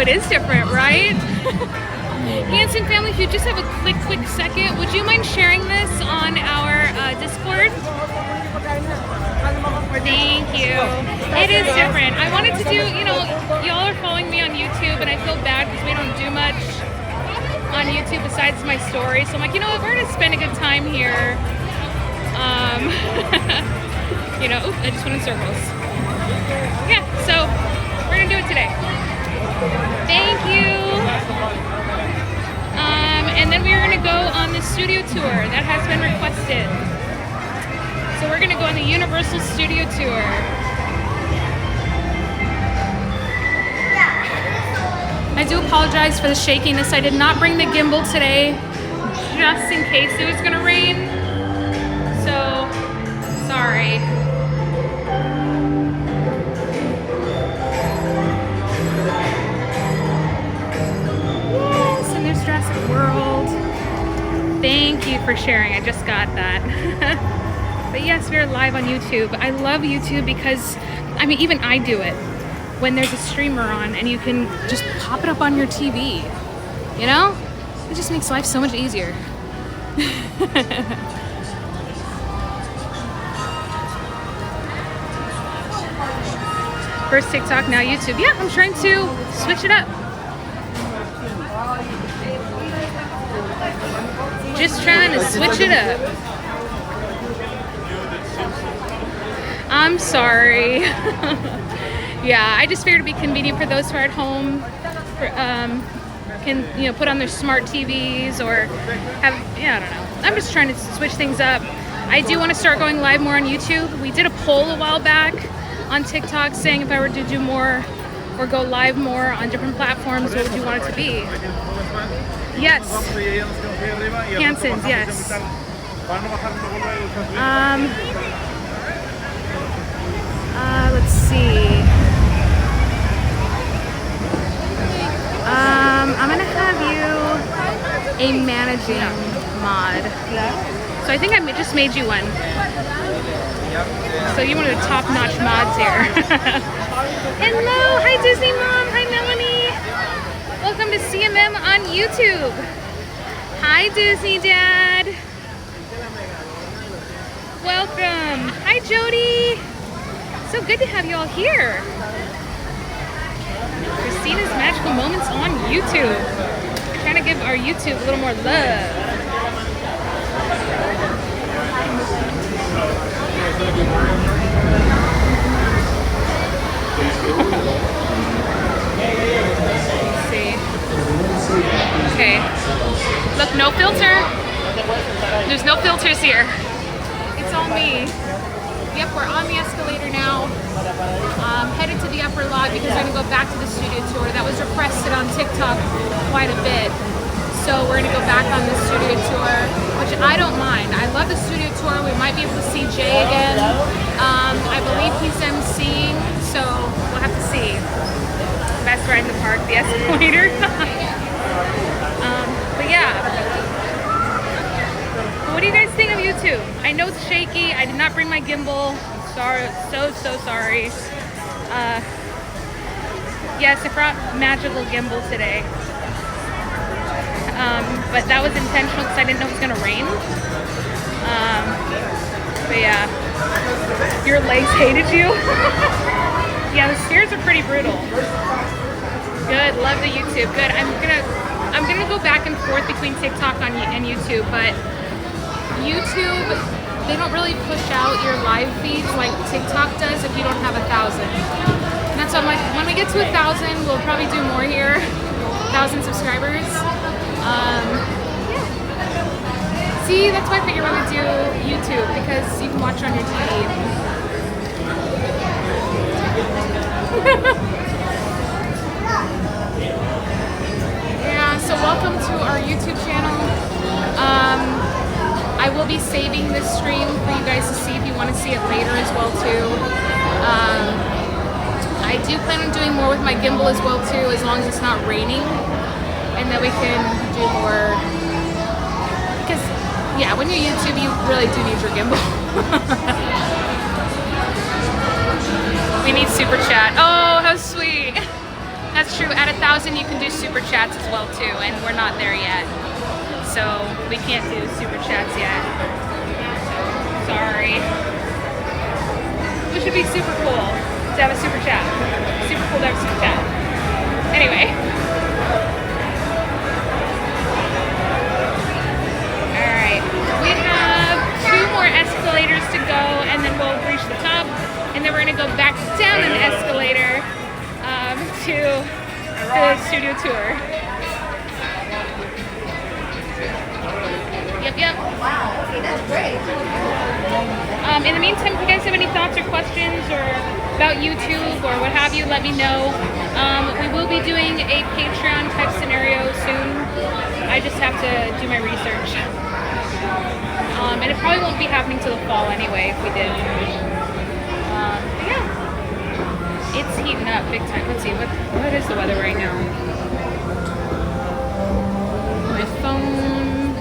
is different, right? Hanson family, if you just have a quick second, would you mind sharing this on our Discord? Thank you. It is different. I wanted to do, you know, y'all are following me on YouTube, and I feel bad because we don't do much on YouTube besides my story. So I'm like, you know what, we're gonna spend a good time here. You know, oops, I just went in circles. Yeah, so we're gonna do it today. Thank you. And then we are gonna go on the studio tour that has been requested. So we're gonna go on the Universal Studio Tour. I do apologize for the shakiness. I did not bring the gimbal today, just in case it was gonna rain. So, sorry. Yes, and there's Jurassic World. Thank you for sharing. I just got that. But yes, we're live on YouTube. I love YouTube because, I mean, even I do it. When there's a streamer on and you can just pop it up on your TV, you know? It just makes life so much easier. First TikTok, now YouTube. Yeah, I'm trying to switch it up. Just trying to switch it up. I'm sorry. Yeah, I just figured it'd be convenient for those who are at home, can, you know, put on their smart TVs or have, yeah, I don't know. I'm just trying to switch things up. I do want to start going live more on YouTube. We did a poll a while back on TikTok saying if I were to do more or go live more on different platforms, what would you want it to be? Yes. Hanson's, yes. Let's see. I'm gonna have you a managing mod. So I think I just made you one. So you're one of the top-notch mods here. Hello, hi Disney Mom, hi Melanie. Welcome to CMM on YouTube. Hi Disney Dad. Welcome. Hi Jody. So good to have you all here. Christina's Magical Moments on YouTube. Trying to give our YouTube a little more love. Let's see. Okay. Look, no filter. There's no filters here. It's all me. Yep, we're on the escalator now. Headed to the upper lot because we're gonna go back to the studio tour. That was requested on TikTok quite a bit. So we're gonna go back on the studio tour, which I don't mind. I love the studio tour. We might be able to see Jay again. I believe he's emceeing, so we'll have to see. Best ride in the park, the escalator. But yeah. What do you guys think of YouTube? I know it's shaky. I did not bring my gimbal. I'm sorry, so sorry. Yes, I brought magical gimbal today. But that was intentional because I didn't know it was gonna rain. But yeah, your legs hated you. Yeah, the stairs are pretty brutal. Good, love the YouTube. Good. I'm gonna go back and forth between TikTok and YouTube, but YouTube, they don't really push out your live feeds like TikTok does if you don't have 1,000. And that's why I'm like, when we get to 1,000, we'll probably do more here. 1,000 subscribers. Yeah. See, that's why I figured we would do YouTube, because you can watch it on your TV. Yeah, so welcome to our YouTube channel. I will be saving this stream for you guys to see if you want to see it later as well too. I do plan on doing more with my gimbal as well too, as long as it's not raining, and then we can do more. Because yeah, when you YouTube, you really do need your gimbal. We need super chat. Oh, how sweet. That's That's true. At 1,000, you can do super chats as well too, and we're not there yet, so we can't do super chats yet. Sorry. Which would be super cool to have a super chat. Super cool to have a super chat. Anyway. Alright. We have 2 more escalators to go, and then we'll reach the top, and then we're going to go back down an escalator to the studio tour. Yep. Wow, okay, that's great. In the meantime, if you guys have any thoughts or questions or about YouTube or what have you, let me know. We will be doing a Patreon type scenario soon. I just have to do my research. And it probably won't be happening till the fall anyway if we did. But yeah, it's heating up big time. Let's see, what is the weather right now? My phone,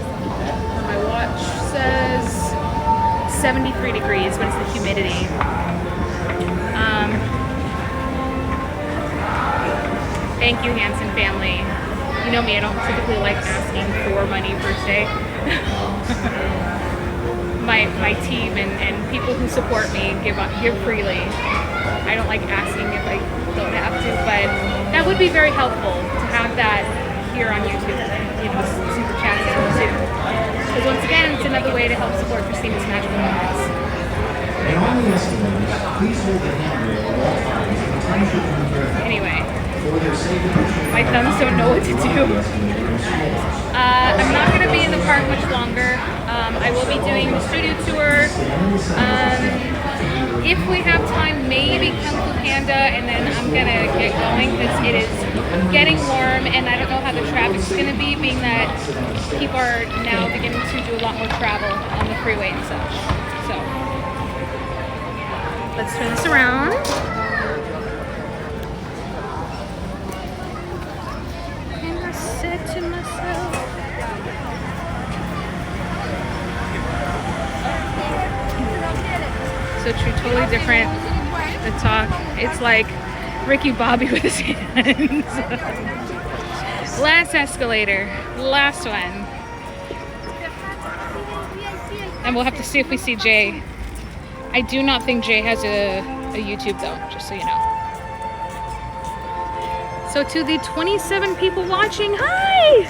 my watch says 73 degrees, but it's the humidity. Thank you, Hanson family. You know me, I don't typically like asking for money per se. my team and people who support me give freely. I don't like asking if I don't have to, but that would be very helpful to have that here on YouTube. You know, super chats too. Because once again, it's another way to help support Christina's Magical Moments. And on the escalators, please hold the handrail at all times and attention to the traffic. Anyway, For their safety, my thumbs don't know what to do. I'm not going to be in the park much longer. I will be doing the studio tour. If we have time, maybe Kung Fu Panda, and then I'm going to get going because it is getting warm and I don't know how the traffic's going to be, being that people are now beginning to do a lot more travel on the freeway and such. So, let's turn this around. And I said to myself, so true, totally different. The talk, it's like Ricky Bobby with his hands. Last escalator, last one. And we'll have to see if we see Jay. I do not think Jay has a YouTube though, just so you know. So to the 27 people watching, hi!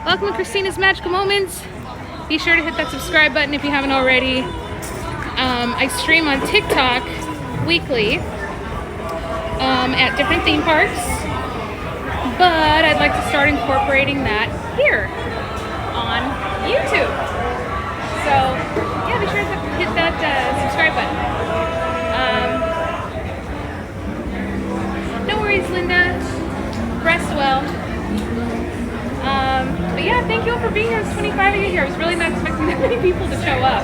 Welcome to Christina's Magical Moments. Be sure to hit that subscribe button if you haven't already. I stream on TikTok weekly at different theme parks, but I'd like to start incorporating that here on YouTube. So yeah, be sure to hit that subscribe button. No worries, Linda. Rest well. But yeah, thank you all for being here. There's 25 of you here. I was really not expecting that many people to show up.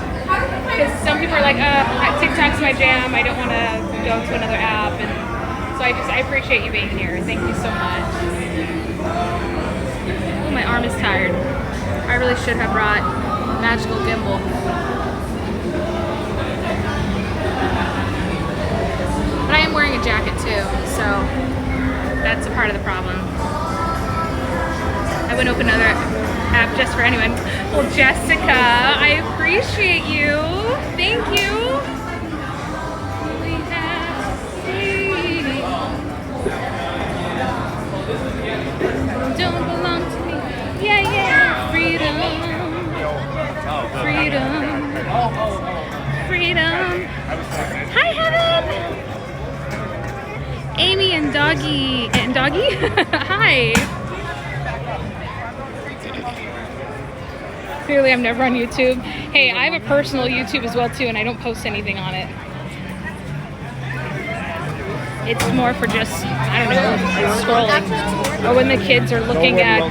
Because some people are like, TikTok's my jam. I don't want to go to another app. And so I appreciate you being here. Thank you so much. Oh, my arm is tired. I really should have brought Magical Gimbal. But I am wearing a jacket too, so that's a part of the problem. I wouldn't open another app just for anyone. Well, Jessica, I appreciate you. Thank you. We have don't belong to me. Yeah. Freedom. Hi, Heaven. Amy and Doggy. Hi. Clearly I'm never on YouTube. Hey, I have a personal YouTube as well too, and I don't post anything on it. It's more for just, I don't know, scrolling. Or when the kids are looking at, oh,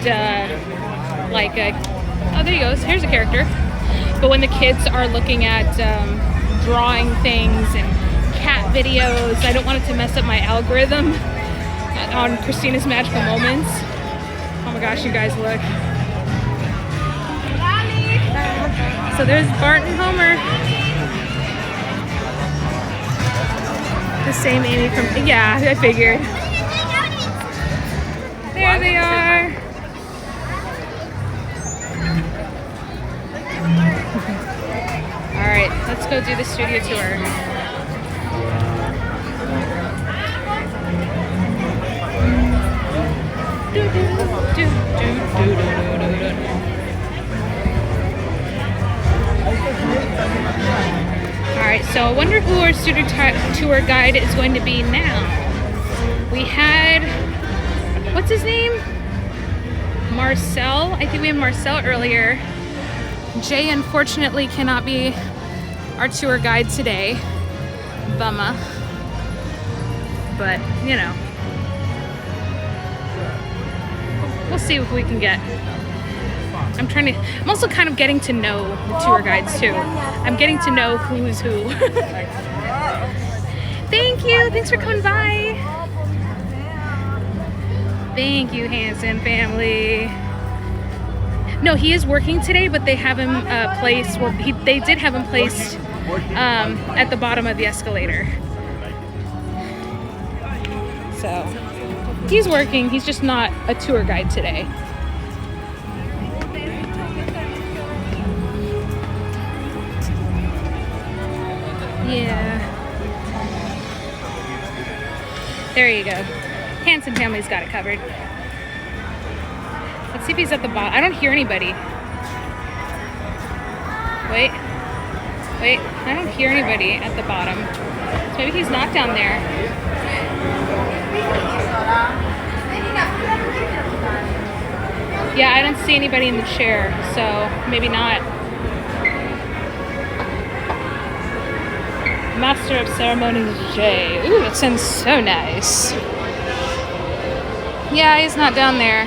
there he goes, here's a character. But when the kids are looking at drawing things and cat videos, I don't want it to mess up my algorithm on Christina's Magical Moments. Oh my gosh, you guys look. So there's Bart and Homer. The same Amy from, yeah, I figured. There they are. All right, let's go do the studio tour. Alright, so I wonder who our studio tour guide is going to be now. We had, what's his name? Marcel. I think we had Marcel earlier. Jay unfortunately cannot be our tour guide today. Bummer. But, you know. We'll see what we can get. I'm also kind of getting to know the tour guides too. I'm getting to know who's who. Thank you. Thanks for coming by. Thank you, Hanson family. No, he is working today, but they have him placed. Well, they did have him placed at the bottom of the escalator. So he's working. He's just not a tour guide today. Yeah. There you go. Hanson family's got it covered. Let's see if he's at the bottom. I don't hear anybody. Wait. I don't hear anybody at the bottom. So maybe he's not down there. Yeah, I don't see anybody in the chair, so maybe not. Master of Ceremonies Jay. Ooh, that sounds so nice. Yeah, he's not down there.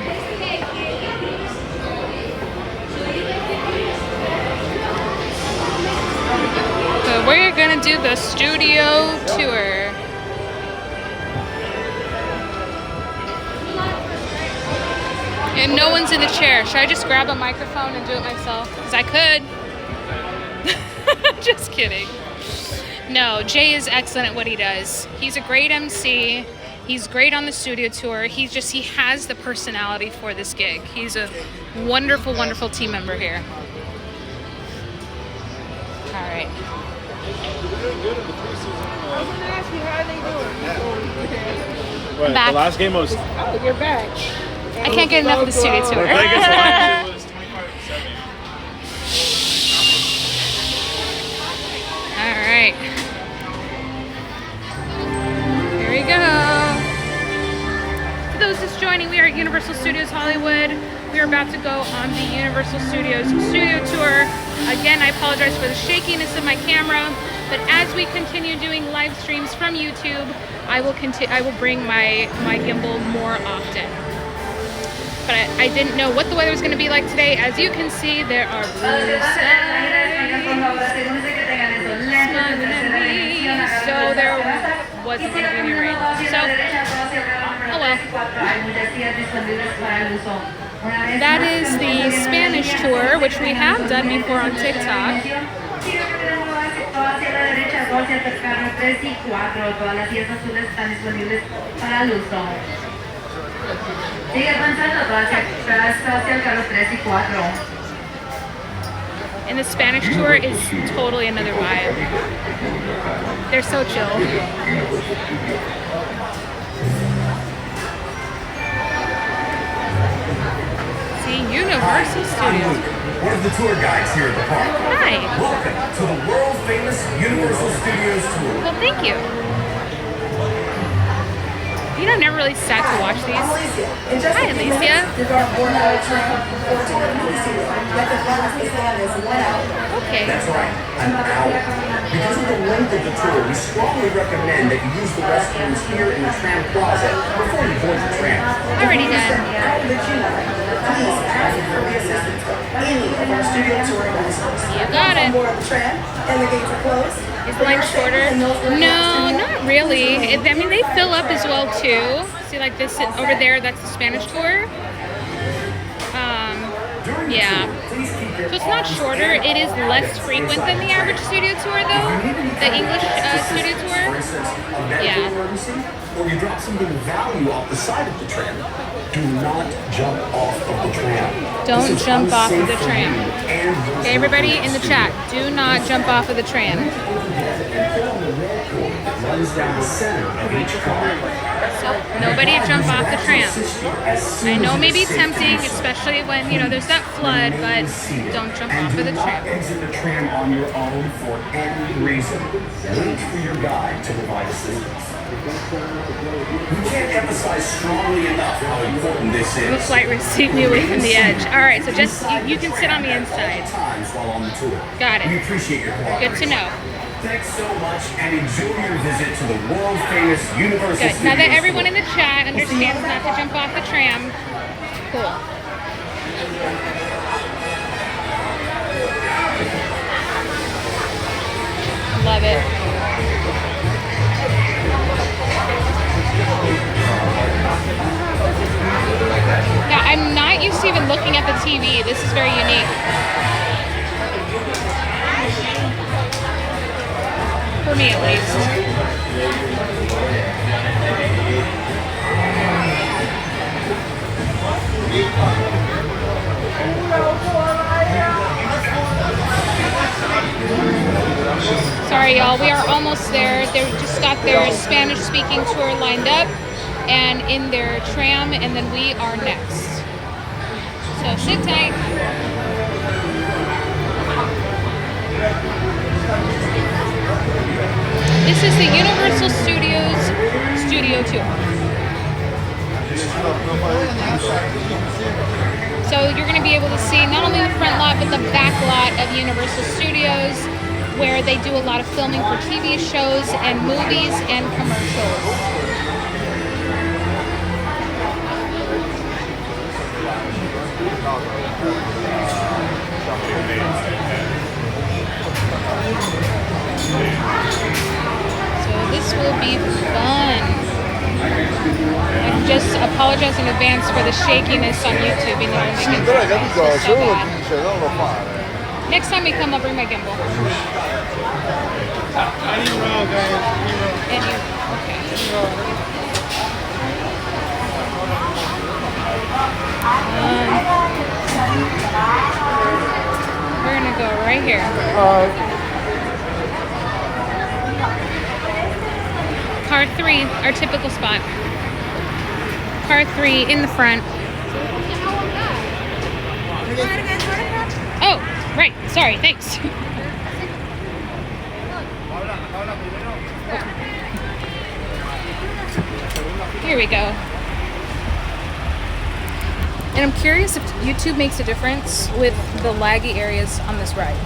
So we're gonna do the studio tour. And no one's in the chair. Should I just grab a microphone and do it myself? Because I could. Just kidding. No, Jay is excellent at what he does. He's a great MC. He's great on the studio tour. He has the personality for this gig. He's a wonderful, wonderful team member here. All right. I was gonna ask you how they doing. What, back. The last game was. Oh, you're back. I can't get enough of the studio tour. I guess the last game was 25-7. All right. Here we go. For those just joining, we are at Universal Studios Hollywood. We are about to go on the Universal Studios studio tour. Again, I apologize for the shakiness of my camera, but as we continue doing live streams from YouTube, I will bring my gimbal more often. But I didn't know what the weather was going to be like today. As you can see, there are blue skies. So there wasn't going to be any rain. So, oh well. That is the Spanish tour, which we have done before on TikTok. And the Spanish tour is totally another vibe. They're so chill. See, Universal Studios. One of the tour guides here at the park. Hi. Welcome to the world famous Universal Studios tour. Well, thank you. You know, I've never really sat to watch these. Hi, Alicia. Okay. That's right, an hour. Because of the length of the tour, we strongly recommend that you use the restrooms here in the tram plaza before you board the tram. Already done. You got it. Is the line shorter? No, not really. I mean, they fill up as well too. See, like this over there, that's the Spanish tour. Yeah. Please keep your So it's not shorter, it is less frequent than the average studio tour though, the English studio tour. Yeah. Or you drop something of value off the side of the tram. Do not jump off of the tram. Don't This is jump off of the unsafe for tram. you and those Okay, everybody who are in the chat, do not jump off of the tram. runs down the center of each car. So nobody jump off the tram. I know it may be tempting, especially when, you know, there's that flood, but don't jump off of the tram. Exit the tram on your own for any reason. Wait for your guide to provide assistance. We can't emphasize strongly enough how important this The is. flight receipt me away from the edge. All right, so just you can sit on the inside. Times while on the tour. Got We it. appreciate your Good cooperation. to know. Thanks so much and enjoy your visit to the world famous Universal Good. Now that Studios everyone in tour. the chat understands not to jump off the tram, cool. Love it. Yeah, I'm not used to even looking at the TV. This is very unique. For me, at least. Sorry, y'all. We are almost there. They just got their Spanish-speaking tour lined up and in their tram, and then we are next. So sit tight. This is the Universal Studios Studio Tour. So you're going to be able to see not only the front lot, but the back lot of Universal Studios, where they do a lot of filming for TV shows and movies and commercials. So this will be fun. I just apologize in advance for the shakiness on YouTube. You know, Sì, making però hai capito, so se uno bad. dice non lo fare. Next time we come, I'll bring my gimbal. And you, okay. We're gonna go right here. Car 3, our typical spot. Car 3 in the front. Oh, right. Sorry. Thanks. Here we go. And I'm curious if YouTube makes a difference with the laggy areas on this ride.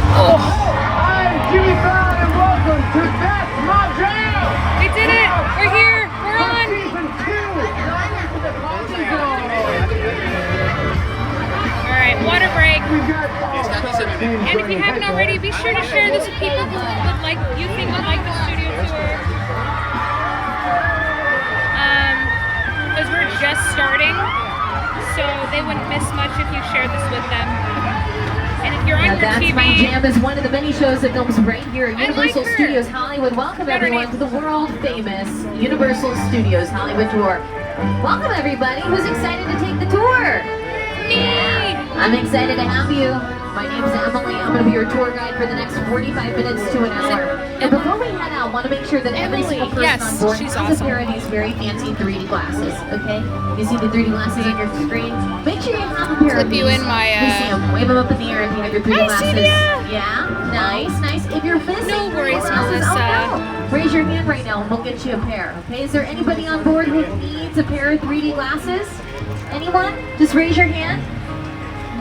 I'm Jimmy Fallon and welcome to That's My Jam! We did it! We're here! We're on! Season 2! Alright, water break. We got all And if you haven't already, be sure to share this with people who would like, you think would like the studio tour. Because we're just starting, so they wouldn't miss much if you shared this with them. And if you're on your That's TV, My Jam is one of the many shows that films right here at I Universal like her. Studios Hollywood. Welcome Better everyone name. to the world famous Universal Studios Hollywood tour. Welcome everybody who's excited to take the tour. me! I'm excited to have you. My name's Emily. I'm going to be your tour guide for the next 45 minutes to an hour. And before we head out, I want to make sure that every Emily, single person yes, on board she's has awesome. a pair of these very fancy 3D glasses, okay? You see the 3D glasses on your screen? Make sure you have a pair Clip of you these. in my, We see 'em. Wave them up in the air if you have your 3D Hi, glasses. Celia. Yeah, nice. If you're missing No 3D worries, glasses, Melissa. oh no. Raise your hand right now and we'll get you a pair, okay? Is there anybody on board who needs a pair of 3D glasses? Anyone? Just raise your hand.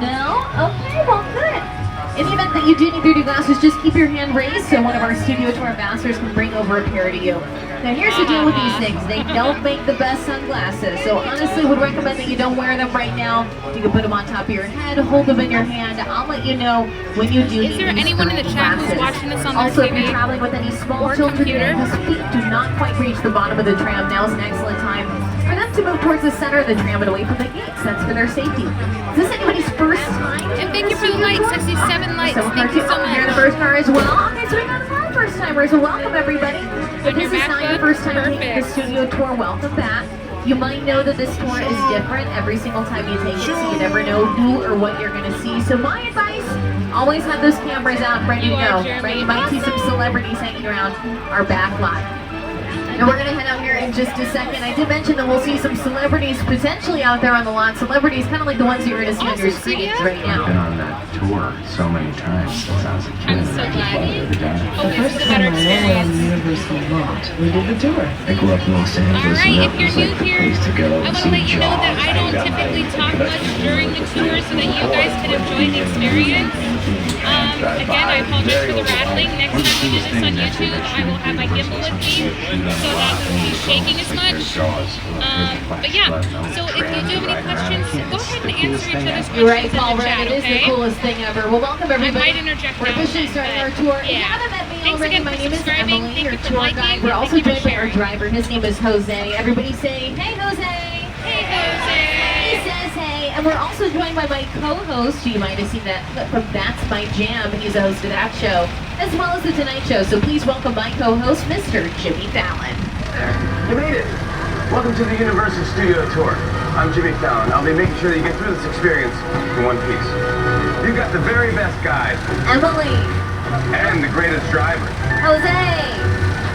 No? Okay, well, good. In the event that you do need 3D glasses, just keep your hand raised so one of our studio tour ambassadors can bring over a pair to you. Now, here's the deal with these things. They don't make the best sunglasses, so honestly would recommend that you don't wear them right now. You can put them on top of your head, hold them in your hand. I'll let you know when you do Is need there these anyone in the 3D chat who's glasses. watching this on Also, their if you're TV traveling with any small or children computer? whose feet do not quite reach the bottom of the tram, now's an excellent time for them to move towards the center of the tram and away from the gates. That's for their safety. Is this anybody's first time? And thank you for the lights. I see 7 lights. Thank you so You're the much. first car as well. Okay, so we got a lot of first timers. So welcome everybody. If this is not your first time taking the studio tour, welcome back. You might know that this tour is different every single time you take it, so you never know who or what you're going to see. So my advice, always have those cameras out ready to go. Right? You might see some celebrities hanging around our back lot. And we're going to head out here in just a second. I did mention that we'll see some celebrities potentially out there on the lot. Celebrities kind of like the ones that you're going to see on your screens right I've been now. on that tour so many times since I was a kid. I'm so glad. Never done it. Oh, this is a better experience. Universal lot. We did the tour. I grew up in Los Angeles, Alright, and if that you're was new like the here, place to go I and want to see let you know that Jaws. I don't typically talk much during the tour so that you guys can enjoy the experience. Again, I apologize for the rattling. Next time we do this on YouTube, I will have my gimbal with me so that it won't be shaking as much. But yeah, so if you do have any questions, go ahead and answer each other's You're right, questions in Paul. the Right, chat, it is the okay? coolest thing ever. Well, welcome I everybody. might interject We're now. officially starting our tour. If you Yeah. haven't met me Thanks already, again my for name is subscribing. Emily, Thank your you for tour liking, guide. and We're also thank you joined for by our sharing. driver. His name is Jose. Everybody say, hey, Jose. Hey, He Jose! says hey, and we're also joined by my co-host. You might have seen that clip from That's My Jam. He's a host of that show, as well as The Tonight Show. So please welcome my co-host, Mr. Jimmy Fallon. You made it. Welcome to the Universal Studio Tour. I'm Jimmy Fallon. I'll be making sure that you get through this experience in one piece. You've got the very best guide Emily. and the greatest driver. Jose.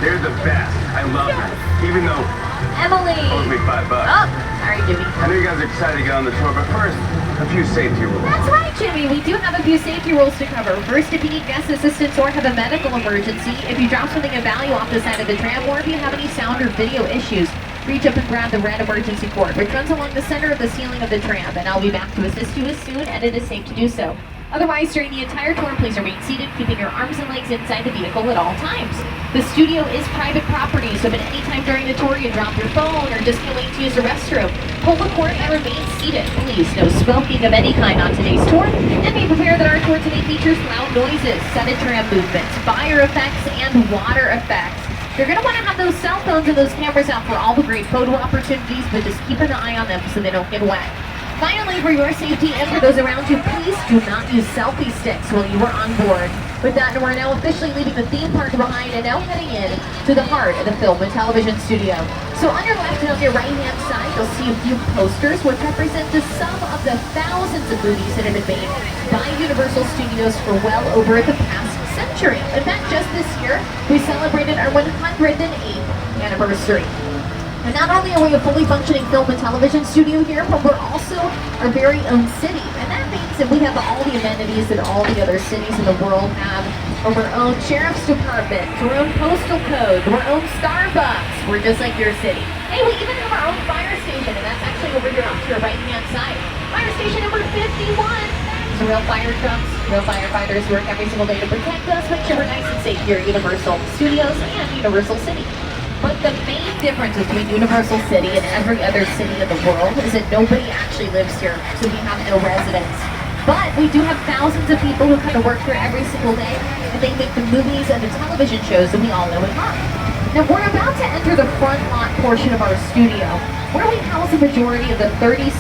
They're the best. I love them. Even though it owes Emily. me $5. Oh, sorry, Jimmy. I know you guys are excited to get on the tour, but first, a few safety rules. That's right, Jimmy. We do have a few safety rules to cover. First, if you need guest assistance or have a medical emergency, if you drop something of value off the side of the tram, or if you have any sound or video issues, reach up and grab the red emergency cord, which runs along the center of the ceiling of the tram, and I'll be back to assist you as soon as it is safe to do so. Otherwise, during the entire tour, please remain seated, keeping your arms and legs inside the vehicle at all times. The studio is private property, so if at any time during the tour you drop your phone or just can't wait to use the restroom, pull the cord and remain seated. Please, no smoking of any kind on today's tour, and be prepared that our tour today features loud noises, sudden tram movements, fire effects, and water effects. You're going to want to have those cell phones and those cameras out for all the great photo opportunities, but just keep an eye on them so they don't get wet. Finally, for your safety and for those around you, please do not use selfie sticks while you are on board. With that, we're now officially leaving the theme park behind and now heading in to the heart of the film and television studio. So on your left and on your right-hand side, you'll see a few posters which represent the sum of the thousands of movies that have been made by Universal Studios for well over the past century. In fact, just this year, we celebrated our 108th anniversary. And not only are we a fully functioning film and television studio here, but we're also our very own city. And that means that we have all the amenities that all the other cities in the world have. From our own sheriff's department, to our own postal code, to our own Starbucks. We're just like your city. Hey, we even have our own fire station, and that's actually over here off to your right-hand side. Fire station number 51. It's real fire trucks, real firefighters work every single day to protect us, make sure we're nice and safe here at Universal Studios and Universal City. But the main difference between Universal City and every other city in the world is that nobody actually lives here, so we have no residents. But we do have thousands of people who come to work here every single day, and they make the movies and the television shows that we all know and love. Now we're about to enter the front lot portion of our studio, where we house the majority of the 36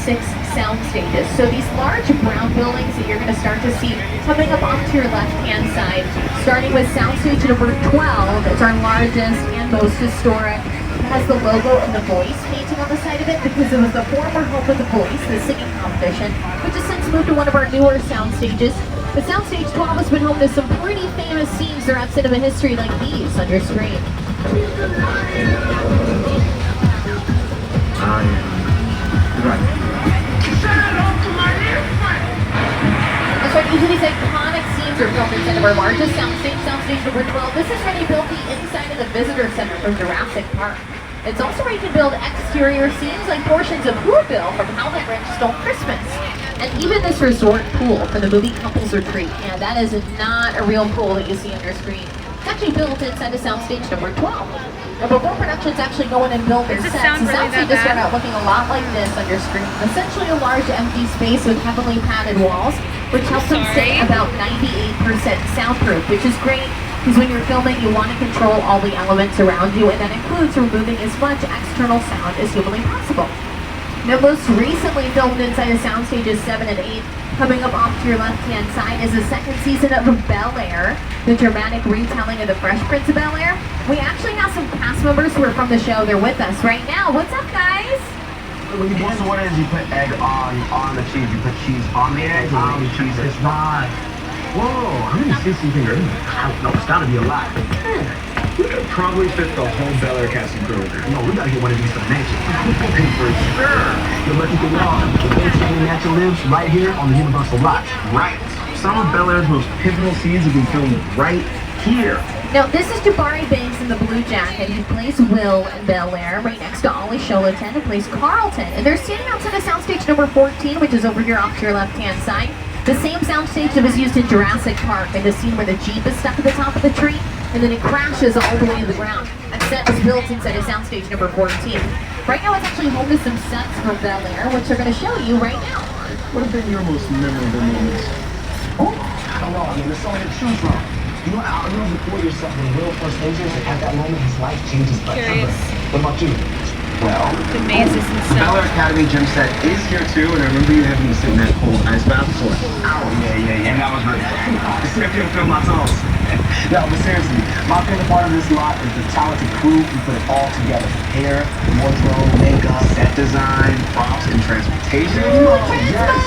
sound stages. So these large brown buildings that you're going to start to see coming up off to your left-hand side, starting with soundstage number 12. It's our largest and most historic. It has the logo of The Voice painting on the side of it because it was the former home of The Voice, the singing competition, which has since moved to one of our newer sound stages. The soundstage 12 has been home to some pretty famous scenes throughout cinema history, like these on your screen. That's right, usually these iconic scenes are filmed inside of our largest soundstage, soundstage number 12. This is where they built the inside of the visitor center from Jurassic Park. It's also where you can build exterior scenes like portions of Whoville from How the Grinch Stole Christmas. And even this resort pool for the movie Couples Retreat. Yeah, that is not a real pool that you see on your screen. It's actually built inside of soundstage number 12. Now, before productions actually go in and build their sets, the soundstages start out looking a lot like this on your screen. Essentially a large empty space with heavily padded walls, which helps them stay about 98% soundproof, which is great because when you're filming, you want to control all the elements around you, and that includes removing as much external sound as humanly possible. Now, most recently filmed inside of sound stages 7 and 8, coming up off to your left-hand side is the second season of Bel-Air, the dramatic retelling of the Fresh Prince of Bel-Air. We actually have some cast members who are from the show. They're with us right now. What's up, guys? When you boil the water, you put egg on the cheese. You put cheese on the egg, on the cheese. It's not. Whoa, how many seats do you think are in there? I don't know. It's got to be a lot. We could probably fit the whole Bel-Air cast and crew in there. No, we got to get one of these dimensions. For sure. The lucky thing on, the Old Chain Natural lives right here on the Universal lot. Right. Some of Bel-Air's most pivotal scenes have been filmed right here. Now, this is Jabari Banks in the blue jacket. He plays Will in Bel-Air, right next to Ollie Sholotan, who plays Carlton. And they're standing outside of soundstage number 14, which is over here off to your left-hand side. The same soundstage that was used in Jurassic Park, in the scene where the Jeep is stuck at the top of the tree, and then it crashes all the way to the ground. That set was built inside of soundstage number 14. Right now, it's actually home to some sets from Bel-Air, which they're going to show you right now. What have been your most memorable moments? Oh, I don't know. I mean, there's so many to choose from. You know, I'll never report yourself when Will first enters, and at that moment, his life changes forever. Curious. What about you? Well, The mazes and the Bel-Air stuff. Academy gym set is here too, and I remember you having me sit in that cold ice bath for an hour. Yeah, that was really fun. I couldn't feel my toes. No, but seriously, my favorite part of this lot is the talented crew who put it all together. Hair, wardrobe, makeup, set design, props, and transportation. Yes,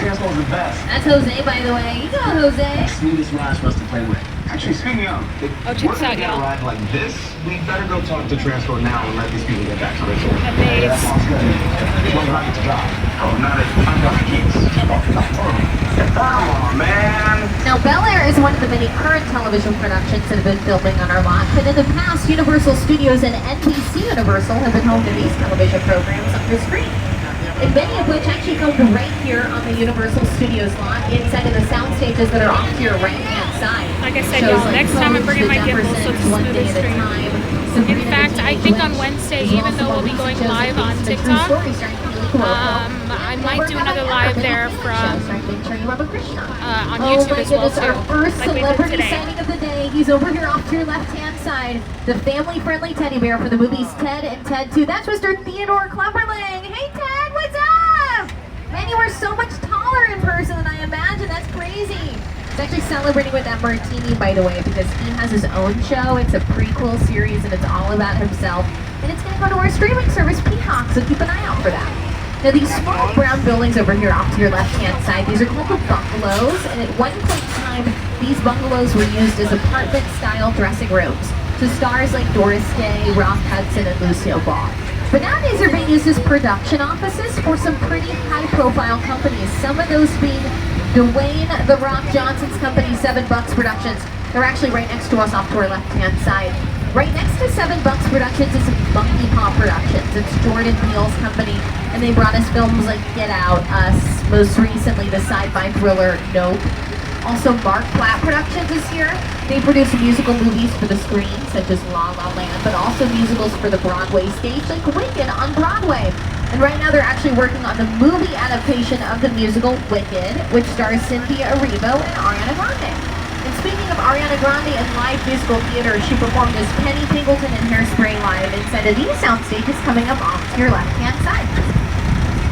Transpo is the best. That's Jose, by the way. You know Jose. Sweetest rides for us to play with. Actually, speaking of, if Oh, check we're this out, gonna get a y'all. ride like this, we better go talk to Transpo now and let these people get back to their tour. Amazing. That sounds good. One rocket to drive. Oh, not it. I'm got the keys. Come on, man. Now, Bel-Air is one of the many current television productions that have been filming on our lot, but in the past, Universal Studios and NBC Universal have been home to these television programs on the screen. And many of which actually filmed right here on the Universal Studios lot, inside of the sound stages that are off to your right-hand side. Like I said, Shows y'all, next time I'm Coach, bringing The my gimbal so it's Jeffersons, One smooth Day and at a straight. Time. In Sabrina fact, the I Teenage think on Witch, Wednesday, as well even as though some we'll be recent going shows live based on on true TikTok, stories starring Keely Cuoco. I might do another live there from on Oh YouTube my as well goodness, our too, first like we did celebrity today. sighting of the day. He's over here off to your left-hand side. The family-friendly teddy bear for the movies Ted and Ted 2. That's Mr. Theodore Klemperling. Hey Ted, what's up? Man, you are so much taller in person than I imagined. That's crazy. He's actually celebrating with that martini, by the way, because he has his own show. It's a prequel series, and it's all about himself. And it's going to go to our streaming service, Peacock, so keep an eye out for that. Now, these small brown buildings over here off to your left-hand side, these are called the bungalows, and at one point in time, these bungalows were used as apartment-style dressing rooms to stars like Doris Day, Rock Hudson, and Lucille Ball. But nowadays, they're being used as production offices for some pretty high-profile companies, some of those being Dwayne "The Rock" Johnson's company, $7 Productions. They're actually right next to us off to our left-hand side. Right next to $7 Productions is Monkey Paw Productions. It's Jordan Peele's company, and they brought us films like Get Out, Us, most recently the sci-fi thriller Nope. Also, Mark Platt Productions is here. They produce musical movies for the screen, such as La La Land, but also musicals for the Broadway stage, like Wicked on Broadway. And right now they're actually working on the movie adaptation of the musical Wicked, which stars Cynthia Erivo and Ariana Grande. And speaking of Ariana Grande and live musical theater, she performed as Penny Pingleton in Hairspray Live inside of these sound stages coming up off to your left-hand side.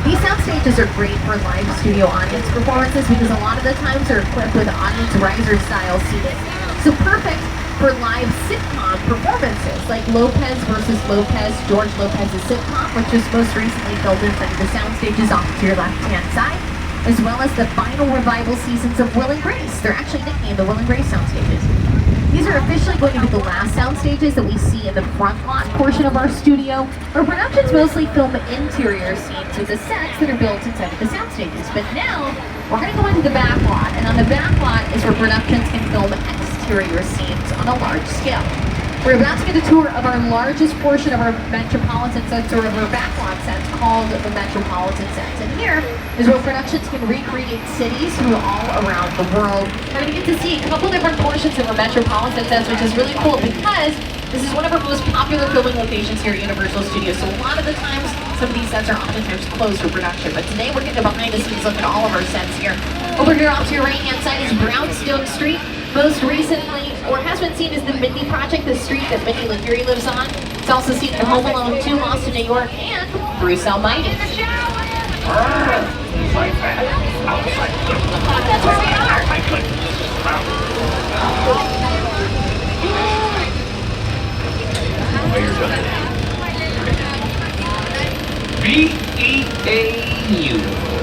These sound stages are great for live studio audience performances because a lot of the times they're equipped with audience riser style seating. So perfect for live sitcom performances like Lopez versus Lopez, George Lopez's sitcom, which was most recently filmed inside the sound stages off to your left-hand side, as well as the final revival seasons of Will and Grace. They're actually nicknamed the Will and Grace sound stages. These are officially going to be the last sound stages that we see in the front lot portion of our studio, where productions mostly film interior scenes with the sets that are built inside of the sound stages. But now, we're going to go into the back lot, and on the back lot is where productions can film exterior scenes on a large scale. We're about to get a tour of our largest portion of our Metropolitan sets, or of our backlot sets, called the Metropolitan sets. And here is where productions can recreate cities from all around the world. We're going to get to see a couple different portions of our Metropolitan sets, which is really cool because this is one of our most popular filming locations here at Universal Studios. So a lot of the times, some of these sets are oftentimes closed for production. But today we're getting a behind the scenes look at all of our sets here. Over here off to your right-hand side is Brownstone Street. most recently, or has been seen as the Mindy Project, the street that Mindy LaFury lives on. It's also seen in Home Alone 2, Lost in New York, and Bruce Almighty. That's where we are. B-E-A-U.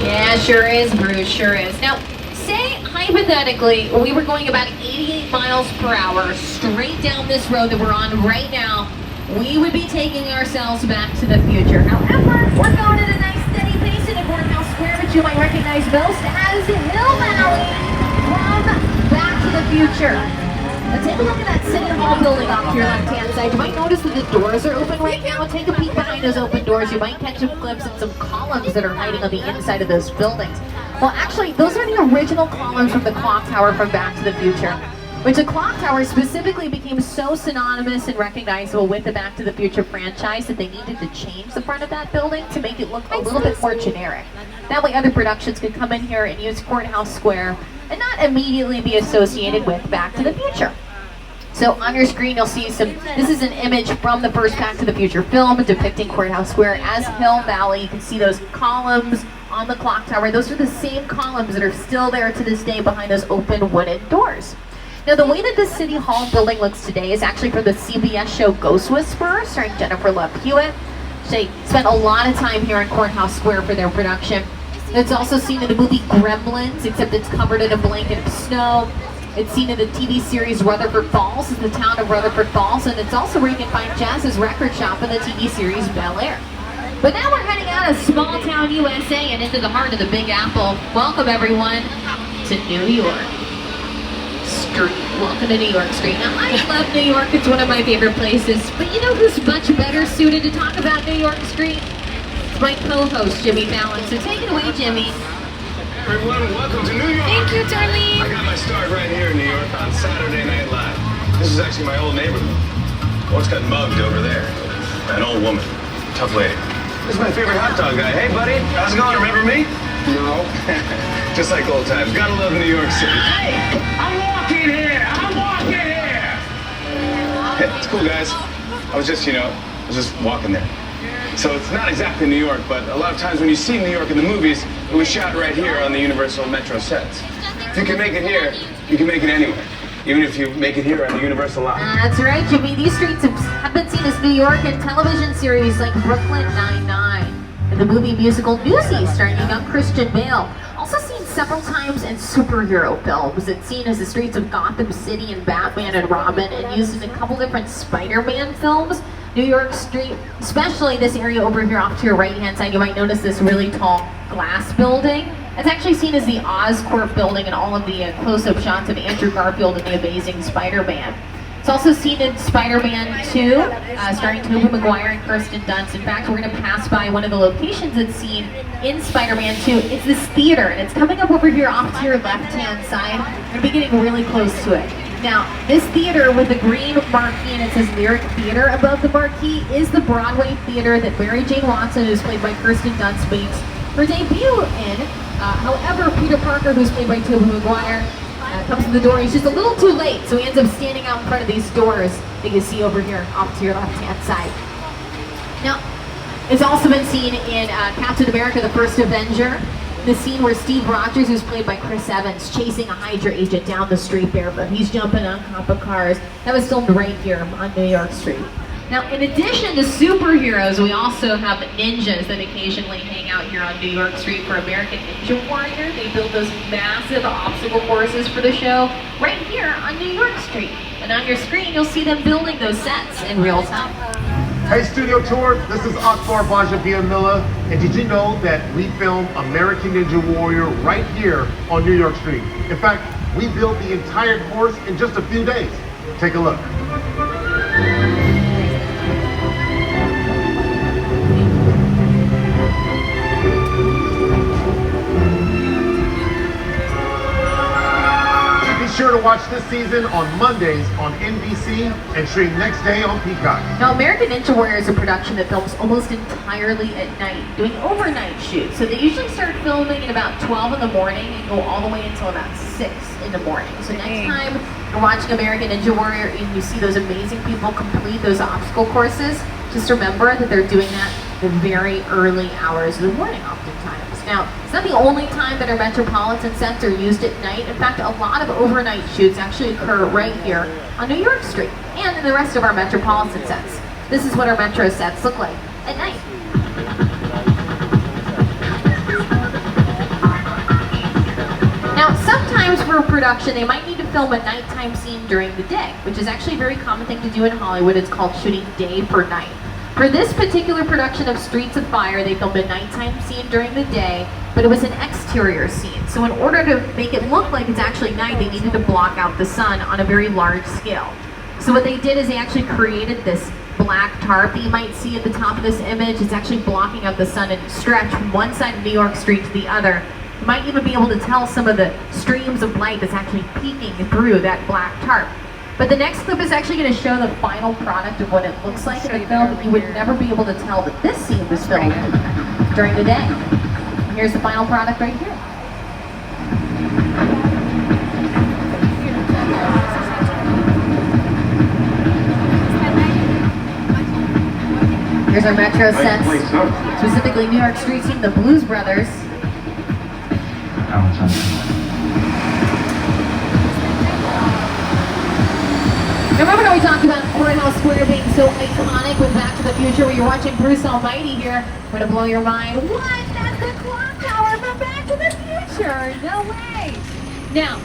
Yeah, sure is, Bruce, sure is. Now, say hypothetically we were going about 88 miles per hour straight down this road that we're on right now, we would be taking ourselves back to the future. However, we're going at a nice steady pace in Courthouse Square, which you might recognize most as Hill Valley from Back to the Future. Now take a look at that City Hall building off to your left-hand side. You might notice that the doors are open right now. Take a peek behind those open doors. You might catch some glimpse of some columns that are hiding on the inside of those buildings. Well, actually, those are the original columns from the clock tower from Back to the Future, which the clock tower specifically became so synonymous and recognizable with the Back to the Future franchise that they needed to change the front of that building to make it look a little bit more generic. That way other productions could come in here and use Courthouse Square and not immediately be associated with Back to the Future. So on your screen you'll see this is an image from the first Back to the Future film depicting Courthouse Square as Hill Valley. You can see those columns on the clock tower. Those are the same columns that are still there to this day behind those open wooden doors. Now the way that the City Hall building looks today is actually from the CBS show Ghost Whisperer, starring Jennifer Love Hewitt. They spent a lot of time here in Courthouse Square for their production. It's also seen in the movie Gremlins, except it's covered in a blanket of snow. It's seen in the TV series Rutherford Falls, in the town of Rutherford Falls, and it's also where you can find Jazz's record shop in the TV series Bel Air. But now we're heading out of small town USA and into the heart of the Big Apple. Welcome everyone to New York Street. Welcome to New York Street. Now I love New York, it's one of my favorite places, but you know who's much better suited to talk about New York Street? It's my co-host, Jimmy Fallon. So take it away, Jimmy. Everyone, welcome to New York. Thank you, Darlene. I got my start right here in New York on Saturday Night Live. This is actually my old neighborhood. Once got mugged over there. An old woman. Tough lady. This is my favorite hot dog guy. Hey, buddy. How's it going? Remember me? No. Just like old times. Gotta love New York City. Hey! I'm walking here! I'm walking here! Hey, it's cool, guys. I was just walking there. So it's not exactly New York, but a lot of times when you see New York in the movies, it was shot right here on the Universal Metro sets. If you can make it here, you can make it anywhere. Even if you make it here on the Universal lot. That's right, Jimmy. These streets have been seen as New York in television series like Brooklyn Nine-Nine and the movie musical Newsies starring young Christian Bale. Also seen several times in superhero films. It's seen as the streets of Gotham City and Batman and Robin, and used in a couple different Spider-Man films. New York Street, especially this area over here off to your right-hand side, you might notice this really tall glass building. It's actually seen as the Oscorp building in all of the close-up shots of Andrew Garfield and the Amazing Spider-Man. It's also seen in Spider-Man 2, starring Tobey Maguire and Kirsten Dunst. In fact, we're going to pass by one of the locations that's seen in Spider-Man 2. It's this theater, and it's coming up over here off to your left-hand side. We're going to be getting really close to it. Now, this theater with the green marquee and it says Lyric Theater above the marquee is the Broadway theater that Mary Jane Watson, who's played by Kirsten Dunst, makes her debut in. However, Peter Parker, who's played by Tobey Maguire, comes to the door. He's just a little too late, so he ends up standing out in front of these doors that you see over here off to your left-hand side. Now, it's also been seen in Captain America: The First Avenger. The scene where Steve Rogers, who's played by Chris Evans, chasing a Hydra agent down the street barefoot. He's jumping on top of cars. That was filmed right here on New York Street. Now, in addition to superheroes, we also have ninjas that occasionally hang out here on New York Street for American Ninja Warrior. They build those massive obstacle courses for the show right here on New York Street. And on your screen, you'll see them building those sets in real time. Hey Studio Tour, this is Akbar Bajabiamila, and did you know that we film American Ninja Warrior right here on New York Street? In fact, we built the entire course in just a few days. Take a look. Be sure to watch this season on Mondays on NBC and stream next day on Peacock. Now, American Ninja Warrior is a production that films almost entirely at night, doing overnight shoots. So they usually start filming at about 12 in the morning and go all the way until about 6 in the morning. So next time you're watching American Ninja Warrior and you see those amazing people complete those obstacle courses, just remember that they're doing that the very early hours of the morning oftentimes. Now, it's not the only time that our Metropolitan sets are used at night. In fact, a lot of overnight shoots actually occur right here on New York Street and in the rest of our Metropolitan sets. This is what our Metro sets look like at night. Now, sometimes for a production, they might need to film a nighttime scene during the day, which is actually a very common thing to do in Hollywood. It's called shooting day for night. For this particular production of Streets of Fire, they filmed a nighttime scene during the day, but it was an exterior scene. So in order to make it look like it's actually night, they needed to block out the sun on a very large scale. So what they did is they actually created this black tarp that you might see at the top of this image. It's actually blocking out the sun and stretched from one side of New York Street to the other. You might even be able to tell some of the streams of light that's actually peeking through that black tarp. But the next clip is actually going to show the final product of what it looks like in the film. You would never be able to tell that this scene was filmed during the day. Here's the final product right here. Here's our Metro sets, specifically New York Street team, the Blues Brothers. Remember how we talked about Courthouse Square being so iconic with Back to the Future, where you're watching Bruce Almighty here? We're going to blow your mind. What? That's the clock tower from Back to the Future. No way. Now,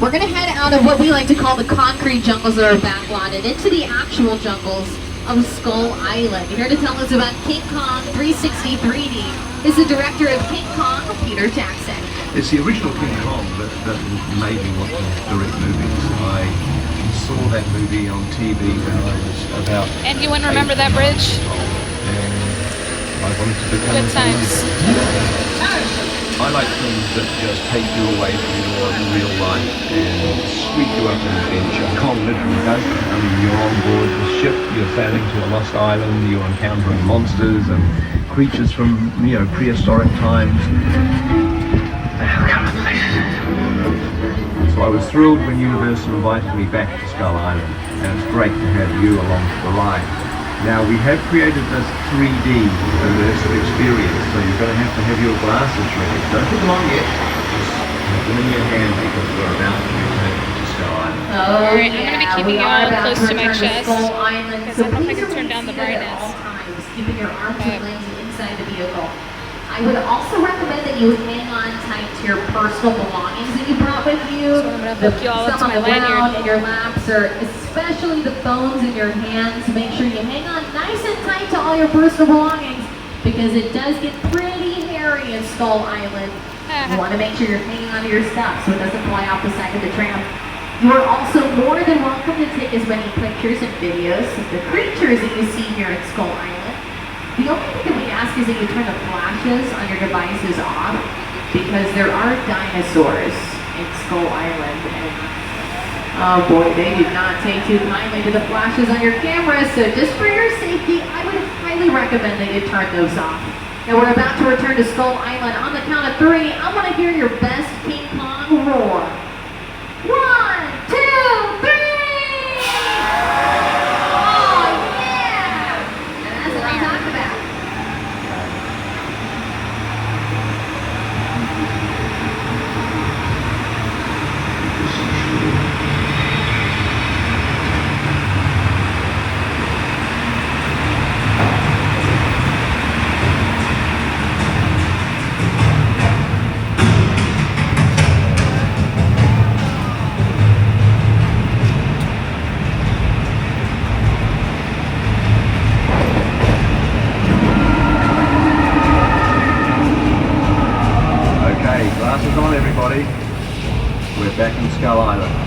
we're going to head out of what we like to call the concrete jungles of our backlot and into the actual jungles of Skull Island. Here to tell us about King Kong 360 3D is the director of King Kong, Peter Jackson. It's the original King Kong that made me want to direct movies. I saw that movie on TV when I was about. And you wouldn't remember that bridge? And I wanted to become Good times. I like films that just take you away from your real life and sweep you up an adventure. Kong literally does. I mean, you're on board the ship, you're sailing to a lost island, you're encountering monsters and creatures from, prehistoric times. So I was thrilled when Universal invited me back to Skull Island, and it's great to have you along for the ride. Now, we have created this 3D immersive experience, so you're going to have your glasses ready. Don't put them on yet, just have them in your hand because we're about to return to Skull Island. Oh, Alright, I'm going to be keeping you all close to my chest, because I don't know if I can turn down the brightness. Keeping your arms and legs inside the vehicle. I would also recommend that you hang on tight to your personal belongings that you brought with you. So I'm going to hook you all up to some my on the ground lanyard. in your laps, or especially the phones in your hands. Make sure you hang on nice and tight to all your personal belongings, because it does get pretty hairy in Skull Island. You want to make sure you're hanging onto your stuff so it doesn't fly off the side of the tram. You are also more than welcome to take as many pictures and videos of the creatures that you see here at Skull Island. The only thing that we ask is that you turn the flashes on your devices off, because there are dinosaurs in Skull Island, and oh boy, they do not take too kindly to the flashes on your camera, so just for your safety, I would highly recommend that you turn those off. Now we're about to return to Skull Island. On the count of 3, I want to hear your best King Kong roar. 1, 2, 3! Oh yeah! And that's what I'm talking about. Glasses on, everybody. We're back in Skull Island.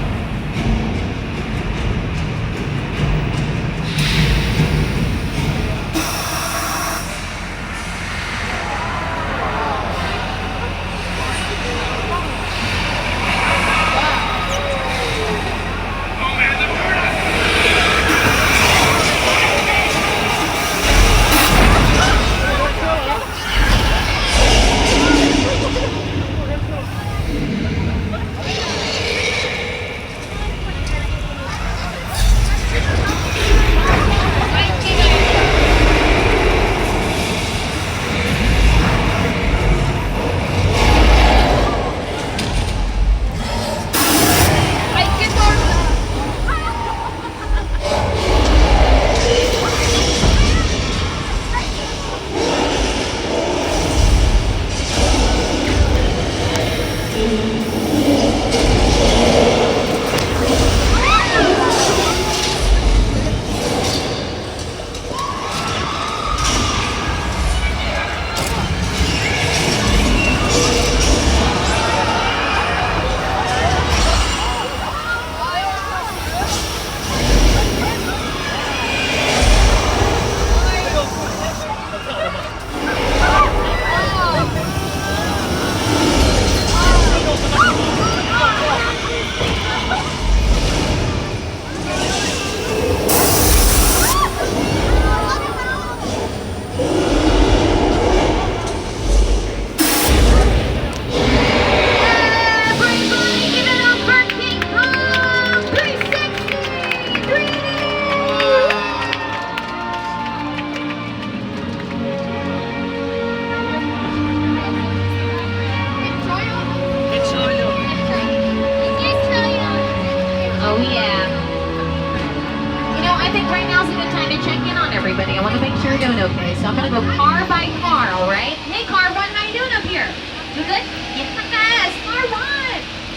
by Carl, right? Hey, Car 1, how you doing up here? You good? Yes, Car 1.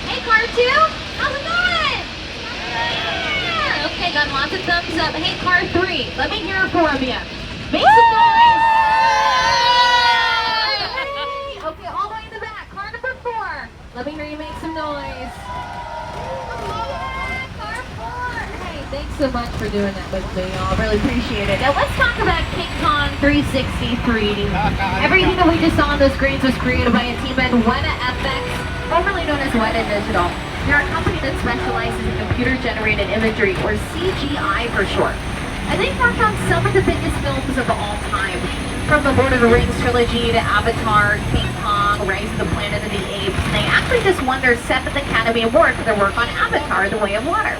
Hey, Car 2, how's it going? Yeah. Okay, got lots of thumbs up. Hey, Car 3, let me hear it from you. Make some noise. Hey. Okay, all the way in the back. Car number 4, let me hear you make some noise. Car 4. Hey, thanks so much for doing that with me, y'all. Really appreciate it. Now let's talk about King Kong 360 3D. Everything that we just saw on the screens was created by a team at Weta FX, formerly known as Weta Digital. They're a company that specializes in computer-generated imagery, or CGI for short. And they've worked on some of the biggest films of all time, from the Lord of the Rings trilogy to Avatar, King Kong, Rise of the Planet of the Apes. And they actually just won their 7th Academy Award for their work on Avatar, The Way of Water.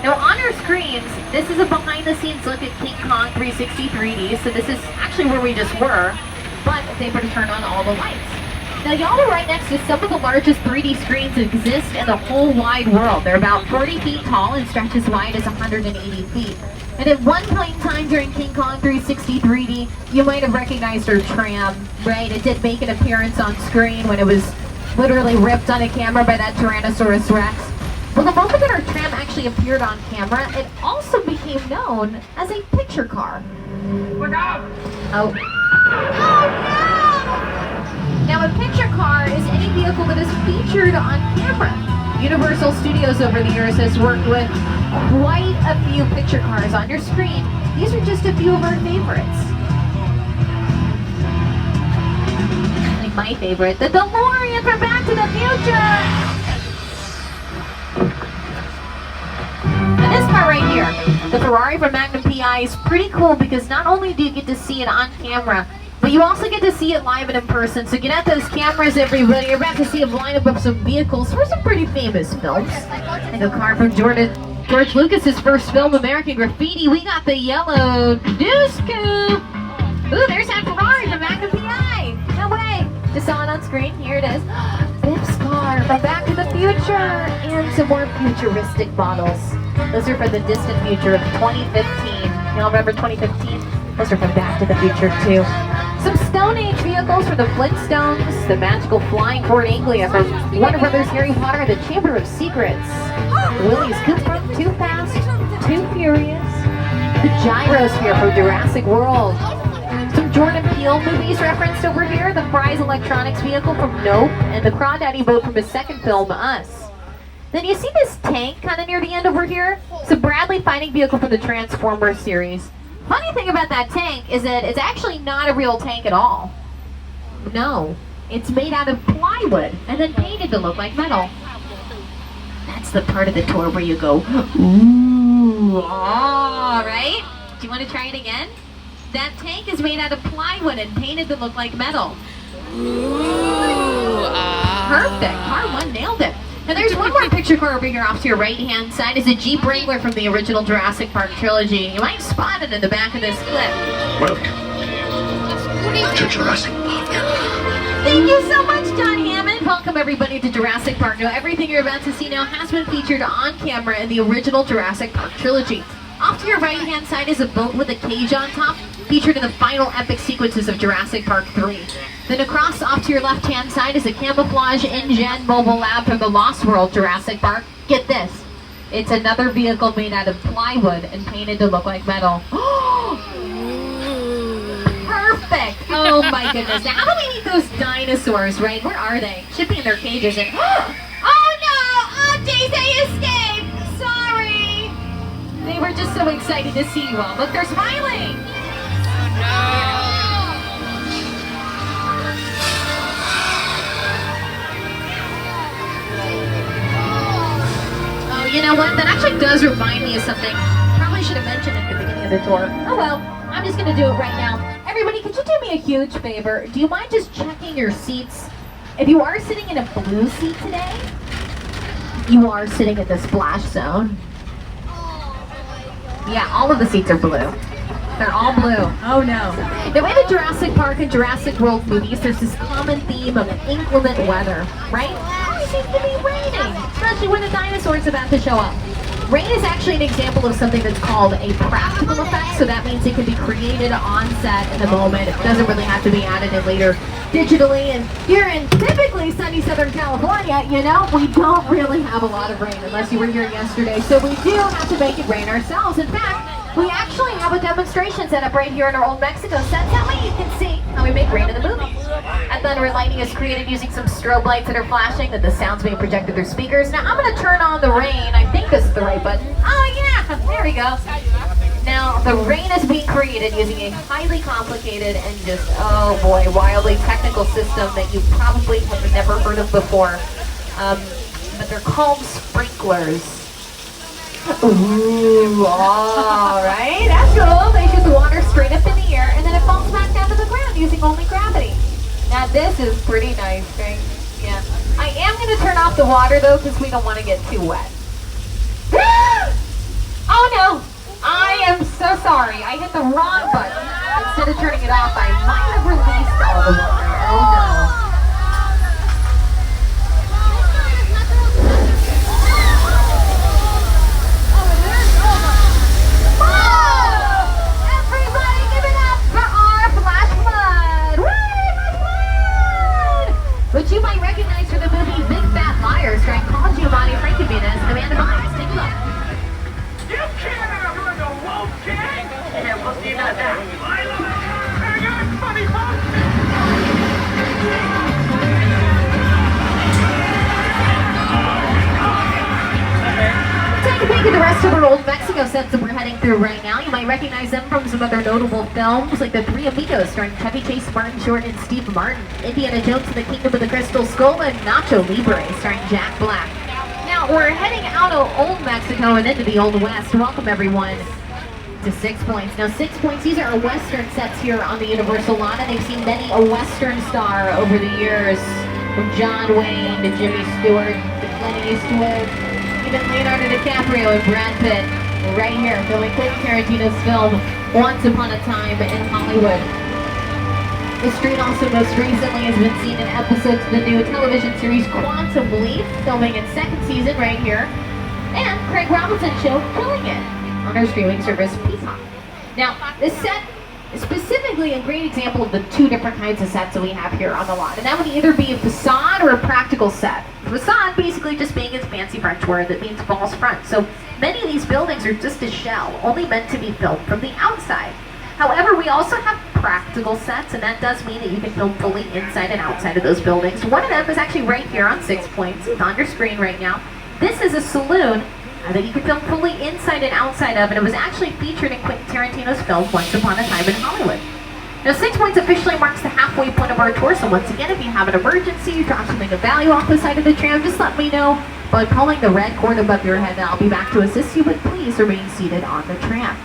Now on our screens, this is a behind-the-scenes look at King Kong 360 3D, so this is actually where we just were, but they were to turn on all the lights. Now y'all are right next to some of the largest 3D screens that exist in the whole wide world. They're about 40 feet tall and stretch as wide as 180 feet. And at one point in time during King Kong 360 3D, you might have recognized our tram, right? It did make an appearance on screen when it was literally ripped on a camera by that Tyrannosaurus Rex. Well, the moment that our tram actually appeared on camera, it also became known as a picture car. Look out! Oh. Oh no! Now, a picture car is any vehicle that is featured on camera. Universal Studios over the years has worked with quite a few picture cars on your screen. These are just a few of our favorites. Like my favorite, the DeLorean from Back to the Future! And this car right here, the Ferrari from Magnum PI, is pretty cool because not only do you get to see it on camera, but you also get to see it live and in person. So get out those cameras, everybody. You're about to see a lineup of some vehicles for some pretty famous films. Like a car from George Lucas's first film, American Graffiti. We got the yellow Deuce Coupe. Ooh, there's that Ferrari from Magnum PI. No way. Just saw it on screen. Here it is. Biff's car from Back to the Future. And some more futuristic models. Those are for the distant future of 2015. Y'all remember 2015? Those are from Back to the Future too. Some Stone Age vehicles for the Flintstones, the magical flying Ford Anglia from Warner Brothers Harry Potter, the Chamber of Secrets, Willie's Coupe from Too Fast, Too Furious, the Gyrosphere from Jurassic World, some Jordan Peele movies referenced over here, the Fry's Electronics vehicle from Nope, and the Crawdaddy boat from his second film, Us. Then you see this tank kind of near the end over here? It's a Bradley fighting vehicle from the Transformers series. Funny thing about that tank is that it's actually not a real tank at all. No, it's made out of plywood and then painted to look like metal. That's the part of the tour where you go, ooh, ah, right? Do you want to try it again? That tank is made out of plywood and painted to look like metal. Ooh, Perfect. Car 1 nailed it. Now there's one more picture car over here off to your right-hand side. Is a Jeep Wrangler from the original Jurassic Park trilogy. You might spot it in the back of this clip. Welcome to Jurassic Park. Thank you so much, John Hammond. Welcome everybody to Jurassic Park. Now everything you're about to see now has been featured on camera in the original Jurassic Park trilogy. Off to your right-hand side is a boat with a cage on top, featured in the final epic sequences of Jurassic Park 3. Then across off to your left-hand side is a camouflage InGen mobile lab from the Lost World Jurassic Park. Get this. It's another vehicle made out of plywood and painted to look like metal. Perfect. Oh my goodness. Now how do we meet those dinosaurs, right? Where are they? Should be in their cages. And oh no! Oh, Daisy escaped! Sorry! They were just so excited to see you all. Look, they're smiling! Oh, you know what? That actually does remind me of something. Probably should have mentioned it at the beginning of the tour. Oh well, I'm just gonna do it right now. Everybody, could you do me a huge favor? Do you mind just checking your seats? If you are sitting in a blue seat today, you are sitting in the splash zone. Yeah, all of the seats are blue. They're all blue. Oh no. Now in the Jurassic Park and Jurassic World movies, there's this common theme of inclement weather, right? It seems to be raining, especially when the dinosaur's about to show up. Rain is actually an example of something that's called a practical effect, so that means it can be created on set in the moment. It doesn't really have to be added in later digitally. And here in typically sunny Southern California, you know, we don't really have a lot of rain unless you were here yesterday. So we do have to make it rain ourselves. In fact, we actually have a demonstration set up right here in our Old Mexico set. That way you can see how we make rain in the movie. And Thunder Lightning is created using some strobe lights that are flashing, that the sound's being projected through speakers. Now I'm going to turn on the rain. I think this is the right button. Oh yeah, there we go. Now the rain is being created using a highly complicated and just, oh boy, wildly technical system that you probably have never heard of before. But they're called sprinklers. Ooh, all right, that's cool. They shoot the water straight up in the air and then it falls back down to the ground using only gravity. Now this is pretty nice, right? Yeah. I am going to turn off the water though because we don't want to get too wet. Oh no! I am so sorry. I hit the wrong button. Instead of turning it off, I might have released all the water. Oh no. Everybody give it up for our Flash Flood! Woo! Flash Flood! Which you might recognize from the movie Big Fat Liars, starring Paul Giamatti, Frankie Muniz, and Amanda Bynes. Take a look. You can't outrun a wolf, kid! Yeah, we'll see about that. I love it! Hang on, funny folks! Take a peek at the rest of our Old Mexico sets that we're heading through right now. You might recognize them from some other notable films, like The Three Amigos, starring Chevy Chase, Martin Short, and Steve Martin, Indiana Jones and the Kingdom of the Crystal Skull, and Nacho Libre, starring Jack Black. Now, we're heading out of Old Mexico and into the Old West. Welcome, everyone, to 6 Points. Now, 6 Points, these are our Western sets here on the Universal lot, and they've seen many a Western star over the years, from John Wayne to Jimmy Stewart to Clint Eastwood, even Leonardo DiCaprio and Brad Pitt, right here, filming Quentin Tarantino's film, Once Upon a Time in Hollywood. The street also most recently has been seen in episodes of the new television series Quantum Leap, filming its second season right here, and Craig Robinson show Killing It on our streaming service Peacock. Now, this set is specifically a great example of the two different kinds of sets that we have here on the lot, and that would either be a facade or a practical set. Facade basically just being its fancy French word that means false front. So many of these buildings are just a shell, only meant to be filmed from the outside. However, we also have practical sets, and that does mean that you can film fully inside and outside of those buildings. One of them is actually right here on 6 Points. It's on your screen right now. This is a saloon that you can film fully inside and outside of, and it was actually featured in Quentin Tarantino's film Once Upon a Time in Hollywood. Now, 6 Points officially marks the halfway point of our tour, so once again, if you have an emergency, you drop something of value off the side of the tram, just let me know by calling the red cord above your head, and I'll be back to assist you, but please remain seated on the tram.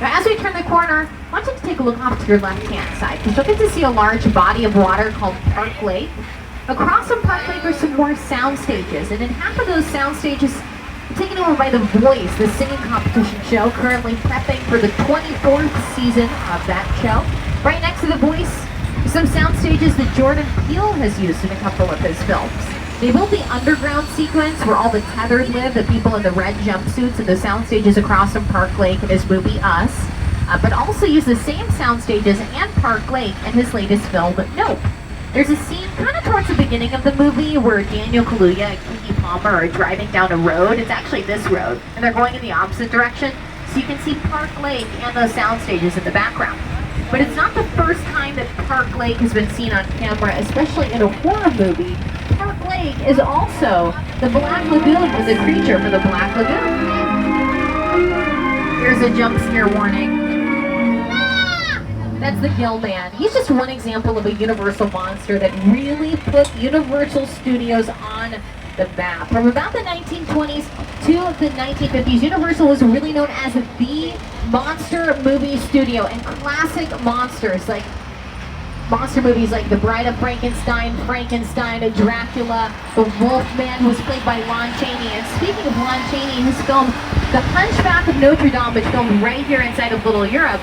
Now, as we turn the corner, I want you to take a look off to your left-hand side, because you'll get to see a large body of water called Park Lake. Across from Park Lake are some more sound stages, and in half of those sound stages, taken over by The Voice, the singing competition show, currently prepping for the 24th season of that show. Right next to The Voice, some sound stages that Jordan Peele has used in a couple of his films. They built the underground sequence where all the tethered live, the people in the red jumpsuits, and the sound stages across from Park Lake in his movie Us, but also used the same sound stages and Park Lake in his latest film, Nope. There's a scene kind of towards the beginning of the movie where Daniel Kaluuya and Keke Palmer are driving down a road. It's actually this road, and they're going in the opposite direction, so you can see Park Lake and those sound stages in the background. But it's not the first time that Park Lake has been seen on camera, especially in a horror movie. Park Lake is also the Black Lagoon with the creature for the Black Lagoon. Here's a jump scare warning. That's the Gill Man. He's just one example of a Universal monster that really put Universal Studios on the map. From about the 1920s to the 1950s, Universal was really known as the monster movie studio, and classic monsters like monster movies like The Bride of Frankenstein, Dracula, The Wolfman, who was played by Lon Chaney. And speaking of Lon Chaney, his film The Hunchback of Notre Dame, which filmed right here inside of Little Europe,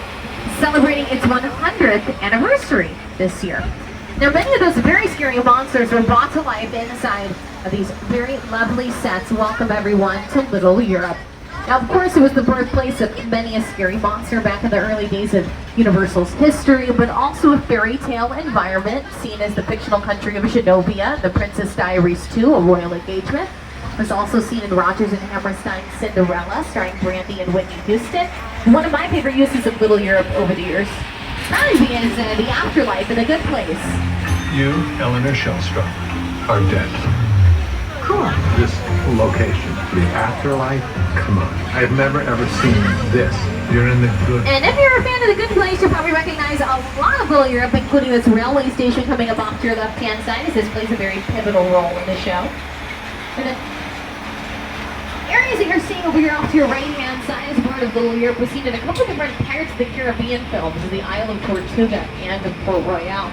celebrating its 100th anniversary this year. Now, many of those very scary monsters were brought to life inside of these very lovely sets. Welcome everyone to Little Europe. Now, of course, it was the birthplace of many a scary monster back in the early days of Universal's history, but also a fairy tale environment seen as the fictional country of Genovia, The Princess Diaries 2, A Royal Engagement. It was also seen in Rodgers and Hammerstein's Cinderella, starring Brandy and Whitney Houston. One of my favorite uses of Little Europe over the years probably is the afterlife in A Good Place. You, Eleanor Shellstrom, are dead. Cool. This location, the afterlife, come on. I've never ever seen this. You're in the good... And if you're a fan of The Good Place, you'll probably recognize a lot of Little Europe, including this railway station coming up off to your left-hand side, as this plays a very pivotal role in the show. And the areas that you're seeing over here off to your right-hand side as part of Little Europe was seen in a couple different Pirates of the Caribbean films, The Isle of Tortuga and of Port Royale.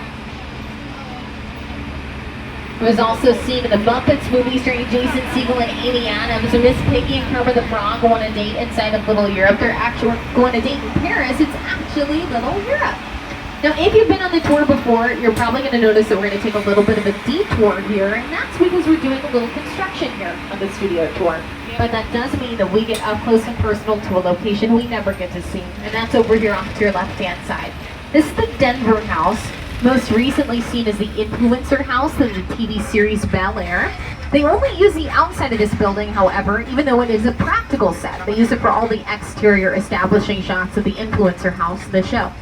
It was also seen in the Muppets movie starring Jason Segel and Amy Adams. Miss Piggy and Kermit the Frog go on a date inside of Little Europe. They're actually going on a date in Paris. It's actually Little Europe. Now, if you've been on the tour before, you're probably going to notice that we're going to take a little bit of a detour here, and that's because we're doing a little construction here on the studio tour. But that does mean that we get up close and personal to a location we never get to see, and that's over here off to your left-hand side. This is the Denver House, most recently seen as the Influencer House in the TV series Bel Air. They only use the outside of this building, however, even though it is a practical set. They use it for all the exterior establishing shots of the Influencer House in the show.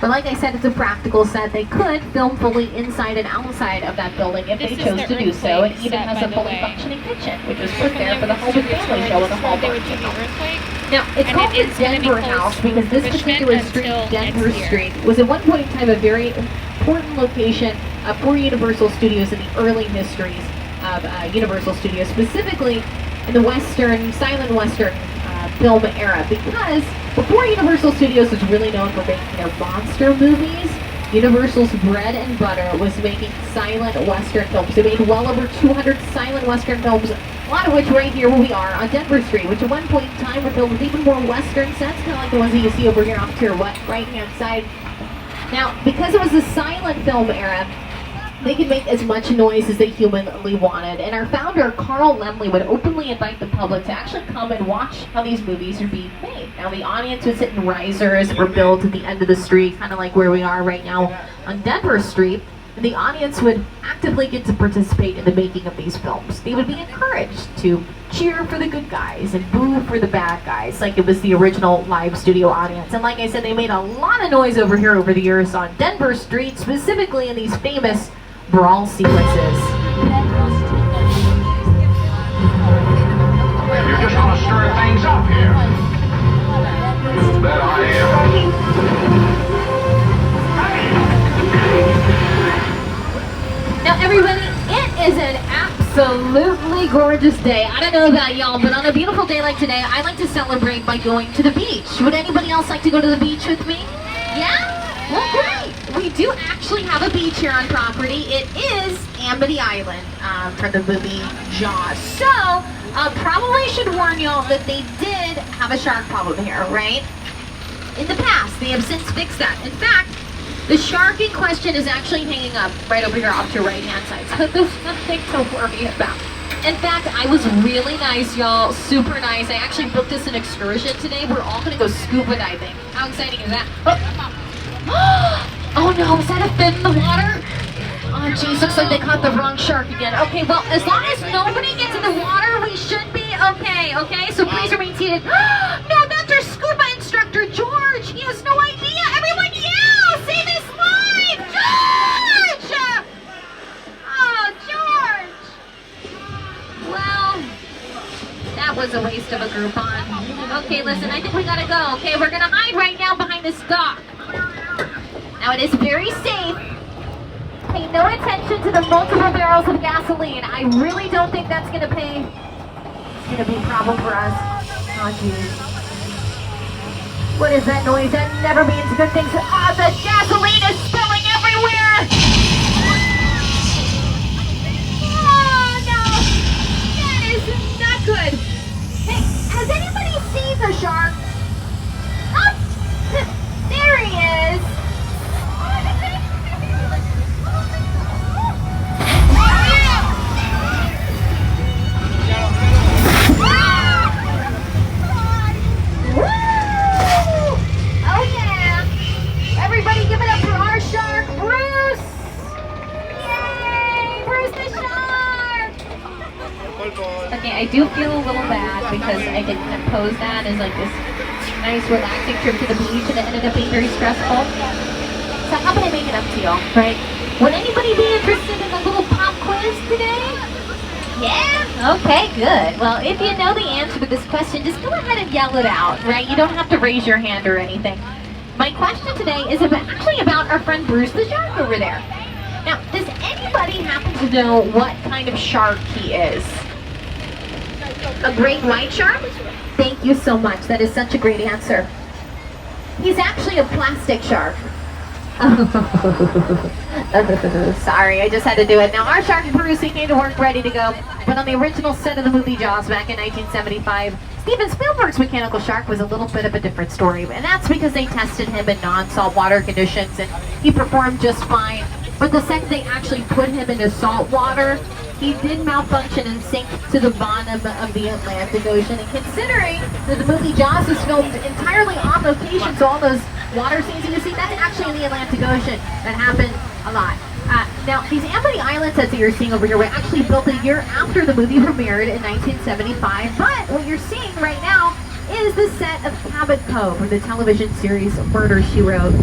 But like I said, it's a practical set. They could film fully inside and outside of that building if they chose to do so. It even has a fully functioning kitchen, which was put there for the Home and Family show with a Hallmark channel. Now, it's called the Denver House because this particular street, Denver Street, was at one point in time a very important location for Universal Studios in the early histories of Universal Studios, specifically in the Western, silent Western film era, because before Universal Studios was really known for making their monster movies, Universal's bread and butter was making silent Western films. They made well over 200 silent Western films, a lot of which right here where we are on Denver Street, which at one point in time were filled with even more Western sets, kind of like the ones that you see over here off to your right-hand side. Now, because it was a silent film era, they could make as much noise as they humanly wanted, and our founder, Carl Laemmle, would openly invite the public to actually come and watch how these movies are being made. Now, the audience would sit in risers that were built at the end of the street, kind of like where we are right now on Denver Street, and the audience would actively get to participate in the making of these films. They would be encouraged to cheer for the good guys and boo for the bad guys, like it was the original live studio audience. And like I said, they made a lot of noise over here over the years on Denver Street, specifically in these famous brawl sequences. You just want to stir things up here. You bet I am. Now everybody, it is an absolutely gorgeous day. I don't know about y'all, but on a beautiful day like today, I like to celebrate by going to the beach. Would anybody else like to go to the beach with me? Yeah? Well, great. We do actually have a beach here on property. It is Amity Island from the movie Jaws. So, probably should warn y'all that they did have a shark problem here, right? In the past, they have since fixed that. In fact, the shark in question is actually hanging up right over here off to your right-hand side. So there's nothing to worry about. In fact, I was really nice, y'all. Super nice. I actually booked us an excursion today. We're all going to go scuba diving. How exciting is that? Oh no, is that a fin in the water? Oh geez, looks like they caught the wrong shark again. Okay, well, as long as nobody gets in the water, we should be okay, okay? So please remain seated. No, that's our scuba instructor, George. He has no idea. Everyone yell! Save his life! George! Oh, George! Well, that was a waste of a Groupon. Okay, listen, I think we gotta go. Okay, we're gonna hide right now behind this dock. Now it is very safe. Pay no attention to the multiple barrels of gasoline. I really don't think that's gonna pay. It's gonna be a problem for us. Oh geez. What is that noise? That never means good things. Ah, the gasoline is spilling everywhere! Oh no! That is not good. Hey, has anybody seen the shark? Oh, there he is. Okay, I do feel a little bad because I didn't impose that as like this nice relaxing trip to the beach and it ended up being very stressful. So how can I make it up to y'all, right? Would anybody be interested in a little pop quiz today? Yeah? Okay, good. Well, if you know the answer to this question, just go ahead and yell it out, right? You don't have to raise your hand or anything. My question today is actually about our friend Bruce the shark over there. Now, does anybody happen to know what kind of shark he is? A great white shark? Thank you so much. That is such a great answer. He's actually a plastic shark. Sorry, I just had to do it. Now, our shark Bruce, he came to work ready to go. But on the original set of the movie Jaws back in 1975, Steven Spielberg's mechanical shark was a little bit of a different story. And that's because they tested him in non-salt water conditions and he performed just fine. But the second they actually put him into salt water, he did malfunction and sink to the bottom of the Atlantic Ocean. And considering that the movie Jaws is filmed entirely on location, so all those water scenes you see, that's actually in the Atlantic Ocean. That happened a lot. Now, these Amity Island sets that you're seeing over here were actually built a year after the movie premiered in 1975. But what you're seeing right now is the set of Cabot Cove, or the television series Murder, She Wrote.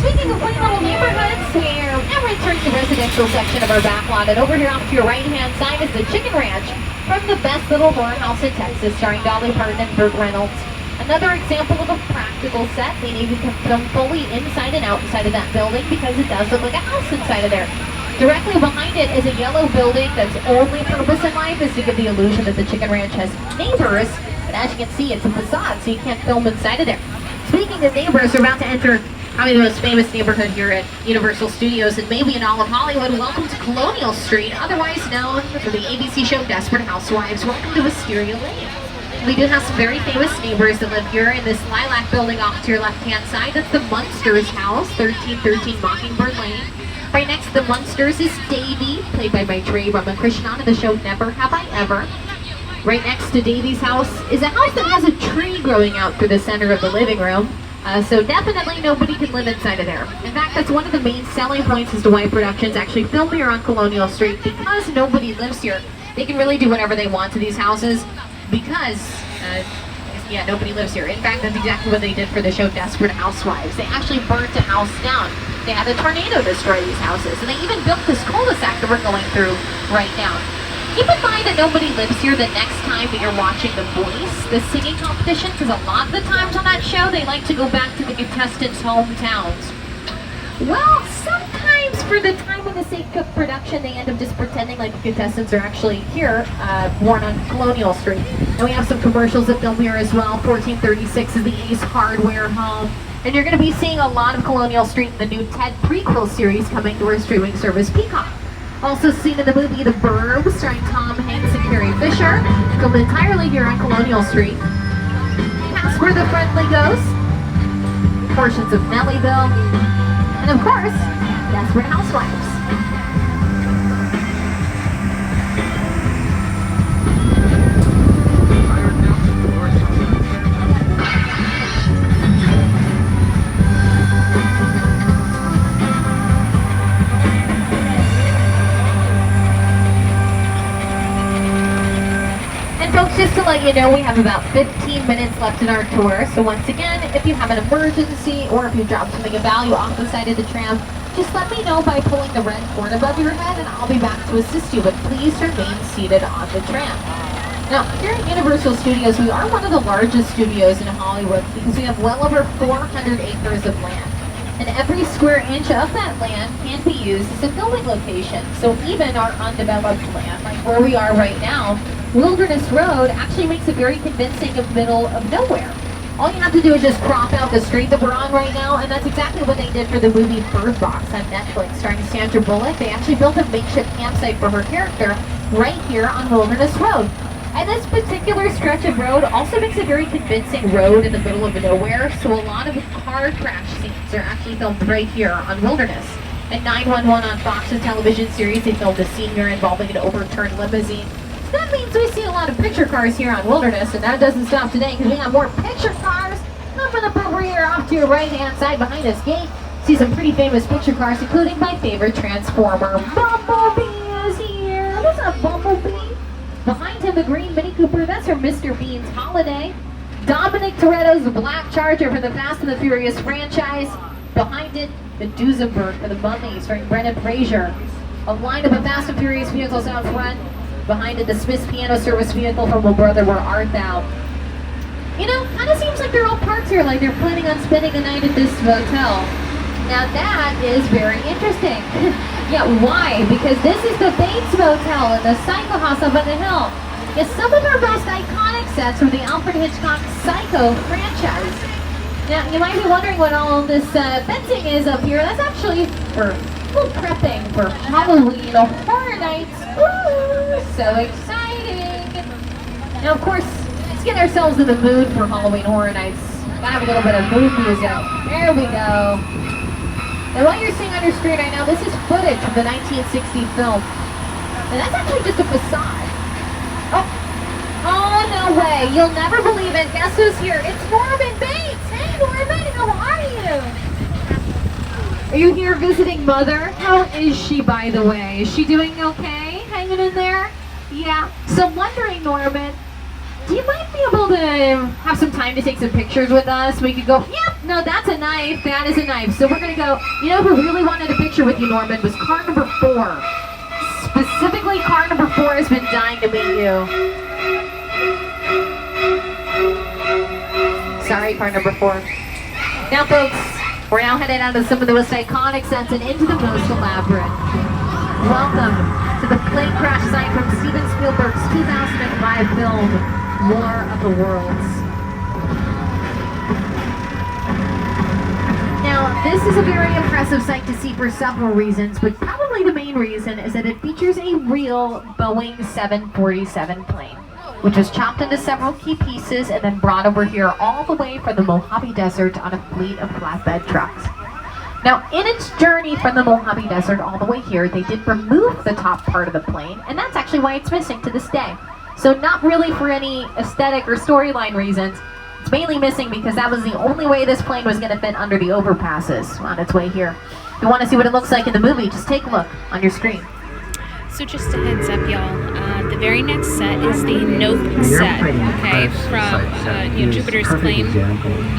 Speaking of quaint little neighborhoods, we're now entering the residential section of our back lot, and over here off to your right-hand side is the Chicken Ranch from the Best Little Horror House in Texas, starring Dolly Parton and Burt Reynolds. Another example of a practical set, meaning you can film fully inside and outside of that building because it does look like a house inside of there. Directly behind it is a yellow building that's only purpose in life is to give the illusion that the Chicken Ranch has neighbors, but as you can see, it's a facade, so you can't film inside of there. Speaking of neighbors, we're about to enter probably the most famous neighborhood here at Universal Studios and maybe in all of Hollywood. Welcome to Colonial Street, otherwise known for the ABC show Desperate Housewives. Welcome to Wisteria Lane. We do have some very famous neighbors that live here in this lilac building off to your left-hand side. That's the Munsters house, 1313 Mockingbird Lane. Right next to the Munsters is Davy, played by Maitreyi Ramakrishnan in the show Never Have I Ever. Right next to Davy's house is a house that has a tree growing out through the center of the living room. So definitely nobody can live inside of there. In fact, that's one of the main selling points as to why productions actually film here on Colonial Street, because nobody lives here. They can really do whatever they want to these houses because, yeah, nobody lives here. In fact, that's exactly what they did for the show Desperate Housewives. They actually burnt a house down. They had a tornado destroy these houses, and they even built this cul-de-sac that we're going through right now. Keep in mind that nobody lives here the next time that you're watching The Voice, the singing competition, because a lot of the times on that show, they like to go back to the contestants' hometowns. Well, sometimes for the time and the sake of production, they end up just pretending like the contestants are actually here, born on Colonial Street. And we have some commercials that film here as well. 1436 is the Ace Hardware home. And you're going to be seeing a lot of Colonial Street in the new Ted prequel series coming to our streaming service, Peacock. Also seen in the movie The Burbs, starring Tom Hanks and Carrie Fisher, filmed entirely here on Colonial Street. Casper the Friendly Ghost, portions of Nellyville, and of course, Desperate Housewives. Folks, just to let you know, we have about 15 minutes left in our tour. So once again, if you have an emergency or if you drop something of value off the side of the tram, just let me know by pulling the red cord above your head and I'll be back to assist you. But please remain seated on the tram. Now, here at Universal Studios, we are one of the largest studios in Hollywood because we have well over 400 acres of land. And every square inch of that land can be used as a filming location. So even our undeveloped land, like where we are right now, Wilderness Road actually makes it very convincing of middle of nowhere. All you have to do is just crop out the street that we're on right now, and that's exactly what they did for the movie Bird Box on Netflix, starring Sandra Bullock. They actually built a makeshift campsite for her character right here on Wilderness Road. And this particular stretch of road also makes a very convincing road in the middle of nowhere, so a lot of car crash scenes are actually filmed right here on Wilderness. And 911 on Fox's television series, they filmed a scene here involving an overturned limousine. That means we see a lot of picture cars here on Wilderness, and that doesn't stop today because we have more picture cars coming up over here off to your right-hand side behind this gate. See some pretty famous picture cars, including my favorite Transformer. Bumblebee is here. What's up, Bumblebee? Behind him, the green Mini Cooper. That's from Mr. Bean's Holiday. Dominic Toretto's Black Charger for the Fast and the Furious franchise. Behind it, the Duesenberg for the Mummy, starring Brendan Fraser. A lineup of Fast and Furious vehicles out front. Behind it, the Smith's Piano Service vehicle from Oh Brother, Where Art Thou? You know, kind of seems like they're all parked here, like they're planning on spending the night at this motel. Now that is very interesting. Yeah, why? Because this is the Bates Motel in the Psycho House up on the hill. It's some of our most iconic sets from the Alfred Hitchcock Psycho franchise. Now, you might be wondering what all this fencing is up here. That's actually for prepping for Halloween Horror Nights. Ooh, so exciting! Now, of course, let's get ourselves in the mood for Halloween Horror Nights. Gotta have a little bit of mood music. There we go. And what you're seeing on your screen right now, this is footage from the 1960 film. And that's actually just a facade. Oh, no way. You'll never believe it. Guess who's here? It's Norman Bates. Hey, Norman, how are you? Are you here visiting Mother? How is she, by the way? Is she doing okay? Hanging in there? Yeah. So I'm wondering, Norman, do you might be able to have some time to take some pictures with us? We could go, yep, no, that's a knife. That is a knife. So we're going to go, you know who really wanted a picture with you, Norman, was car number 4. Specifically, car number 4 has been dying to meet you. Sorry, car number 4. Now, folks, we're now headed out of some of the most iconic sets and into the most elaborate. Welcome to the plane crash site from Steven Spielberg's 2005 film, War of the Worlds. Now, this is a very impressive sight to see for several reasons, but probably the main reason is that it features a real Boeing 747 plane, which was chopped into several key pieces and then brought over here all the way from the Mojave Desert on a fleet of flatbed trucks. Now, in its journey from the Mojave Desert all the way here, they did remove the top part of the plane, and that's actually why it's missing to this day. So not really for any aesthetic or storyline reasons. It's mainly missing because that was the only way this plane was going to fit under the overpasses on its way here. If you want to see what it looks like in the movie, just take a look on your screen. So just a heads up, y'all. The very next set is the Nope set, okay, from Jupiter's Claim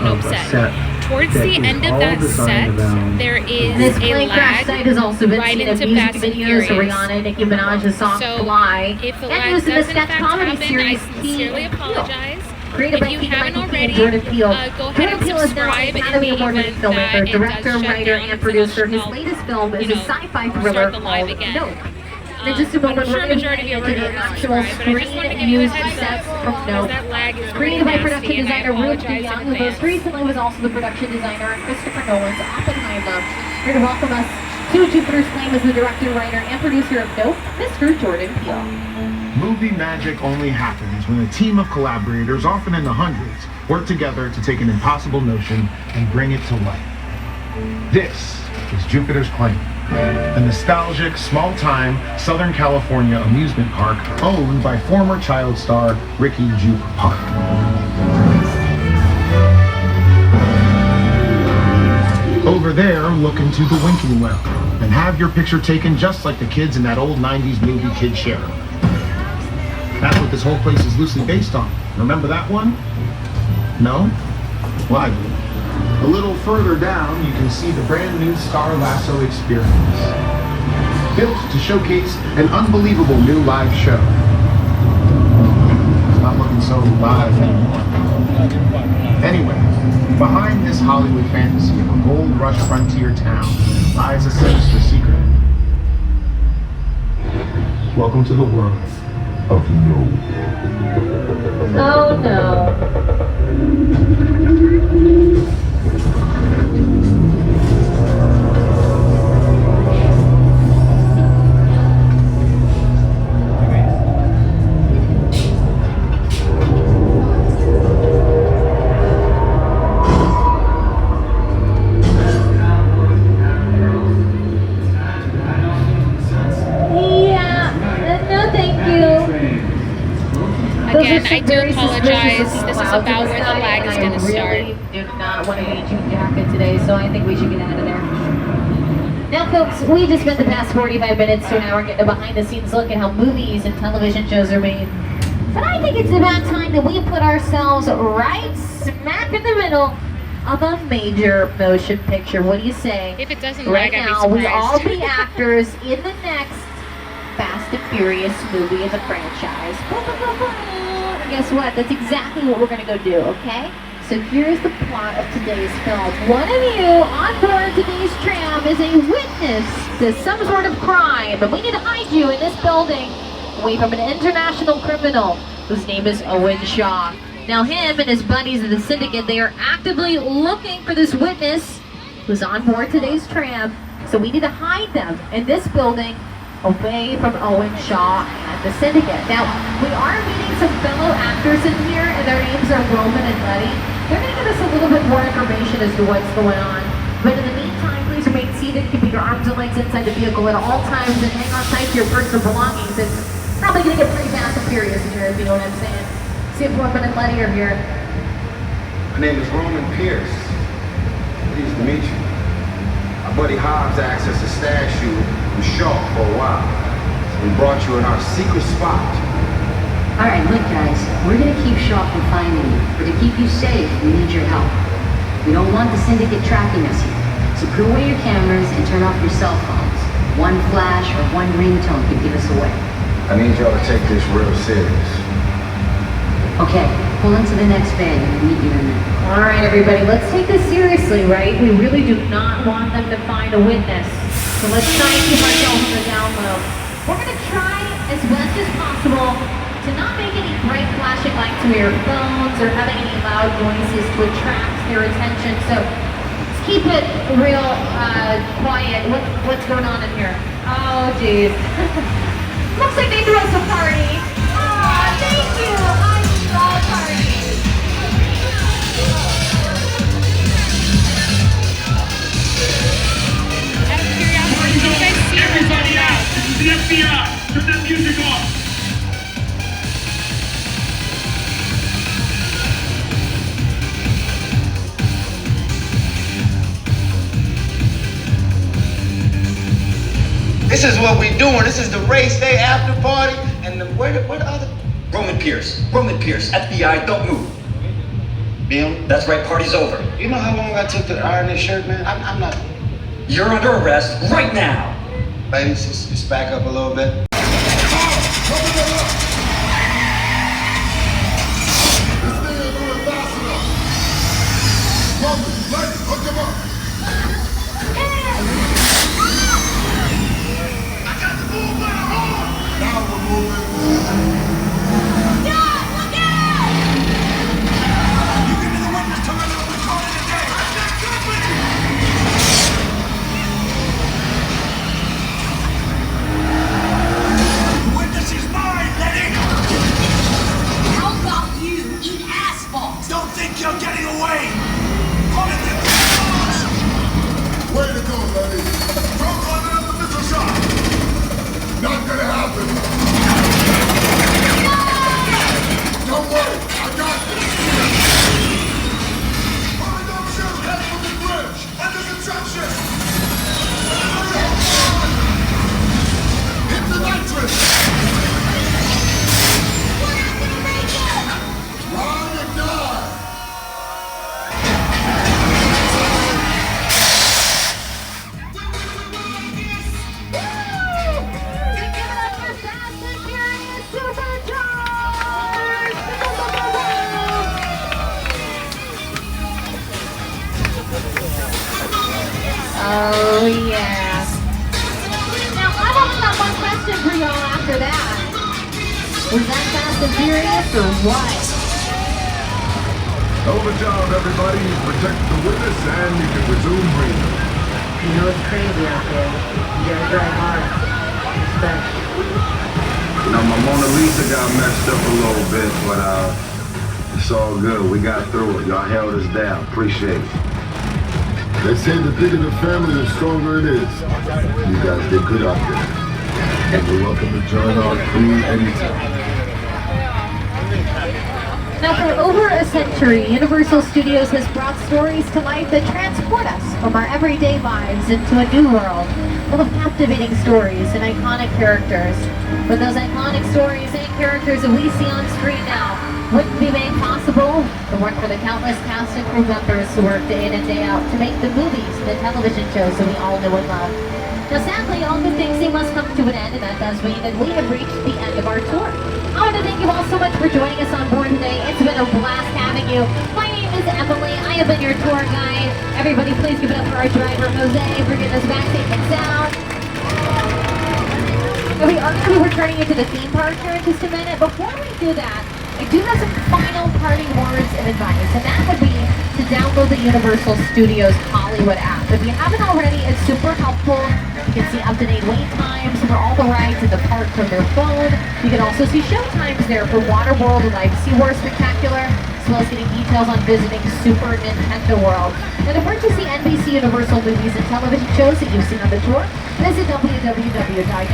Nope set. Towards the end of that set, there is this a plane crash lag site has also been right seen in into music Fast and videos, Furious. Rihanna, Nicki Minaj's song So, Fly, if the and lag used in the does in sketch fact comedy happen, series I sincerely apologize. created by If you Keegan haven't Michael Key and already, Jordan Peele. go ahead Jordan and Peele is now an subscribe in Academy the Award-winning event that filmmaker, it does director, shut writer, down and for producer. His those latest film is you a know, sci-fi start thriller the live called again. Nope. In just a moment, I'm sure we're a going to majority get of you into the already actual subscribed, but I just wanted to give you a screen-used heads sets up from because Nope. that lag is Created by really production nasty, and I designer Ruth apologize in DeYoung, who most advance. recently was also the production designer on Christopher Nolan's Oppenheimer. Here to welcome us to Jupiter's Claim as the director, writer, and producer of Nope, Mr. Jordan Peele. Movie magic only happens when a team of collaborators, often in the hundreds, work together to take an impossible notion and bring it to life. This is Jupiter's Claim, a nostalgic, small-time Southern California amusement park owned by former child star Ricky Jupe Park. Over there, look into the winking well and have your picture taken just like the kids in that old 90s movie Kid Sheriff. That's what this whole place is loosely based on. Remember that one? No? Why? A little further down, you can see the brand new Star Lasso experience. Built to showcase an unbelievable new live show. It's not looking so live anymore. Anyway, behind this Hollywood fantasy of a gold rush frontier town lies a sinister secret. Welcome to the world of Nope. Oh no. Again, I do apologize. This is about where the lag is going to start. I really do not want to be a June jacket today, so I think we should get out of there. Now, folks, we just spent the past 45 minutes to an hour getting a behind-the-scenes look at how movies and television shows are made. But I think it's about time that we put ourselves right smack in the middle of a major motion picture. What do you say? If it doesn't right lag, now, I'd be we all surprised. be actors in the next Fast and Furious movie in the franchise. And guess what? That's exactly what we're going to go do, okay? So here's the plot of today's film. One of you on board today's tram is a witness to some sort of crime, and we need to hide you in this building away from an international criminal whose name is Owen Shaw. Now him and his buddies of the syndicate, they are actively looking for this witness who's on board today's tram. So we need to hide them in this building away from Owen Shaw and the syndicate. Now, we are meeting some fellow actors in here, and their names are Roman and Letty. They're going to give us a little bit more information as to what's going on. But in the meantime, please remain seated, keeping your arms and legs inside the vehicle at all times, and hang on tight to your personal belongings. It's probably going to get pretty fast and furious in here, if you know what I'm saying. See if Roman and Letty are here. My name is Roman Pierce. Pleased to meet you. My buddy Hobbs asked us to stash you from Shaw for a while. We brought you in our secret spot. Alright, look guys, we're gonna keep Shaw from finding you, but to keep you safe, we need your help. We don't want the syndicate tracking us here, so put away your cameras and turn off your cell phones. One flash or one ringtone could give us away. I need y'all to take this real serious. Okay, pull into the next van and we'll meet you in there. All right, everybody, let's take this seriously, right? We really do not want them to find a witness. So let's try and keep ourselves on the down low. We're going to try as best as possible to not make any bright flashing lights to your phones or having any loud noises to attract their attention. So let's keep it real quiet. What's going on in here? Oh, geez. Looks like they threw us a party. Oh, thank you. I love parties. Out of curiosity, do you guys see Everybody out! This is the FBI! Turn that music off! This is what we doing. This is the race day after party. And where the other? Roman Pierce, FBI, don't move. Bill? That's right, party's over. You know how long I took to iron this shirt, man? I'm not. You're under arrest right now. Ladies, just back up a little bit. Oh, yeah. Now, I've only got one question for y'all after that. Was that Fast and Furious or what? Hell of a job, everybody. You protected the witness and you can resume breathing. You know it's crazy out there. You gotta drive hard. Respect. Now, my Mona Lisa got messed up a little bit, but it's all good. We got through it. Y'all held us down. Appreciate it. They say the bigger the family, the stronger it is. You guys did good out there. And you're welcome to join our crew anytime. Now, for over a century, Universal Studios has brought stories to life that transport us from our everyday lives into a new world full of captivating stories and iconic characters. But those iconic stories and characters that we see on screen now wouldn't be made possible if it weren't for the countless cast and crew members who work day in and day out to make the movies and the television shows that we all know and love. Now, sadly, all good things, they must come to an end, and that does mean that we have reached the end of our tour. I want to thank you all so much for joining us on board today. It's been a blast having you. My name is Emily. I have been your tour guide. Everybody, please give it up for our driver, Jose, for getting us back safe and sound. Now, we are going to be returning into the theme park here in just a minute. Before we do that, I do have some final parting words of advice, and that would be to download the Universal Studios Hollywood app. If you haven't already, it's super helpful. You can see up-to-date wait times for all the rides in the park from your phone. You can also see show times there for Waterworld and like SeaWorld Spectacular, as well as getting details on visiting Super Nintendo World. Now, to purchase the NBC Universal movies and television shows that you've seen on the tour, visit www.uphe.com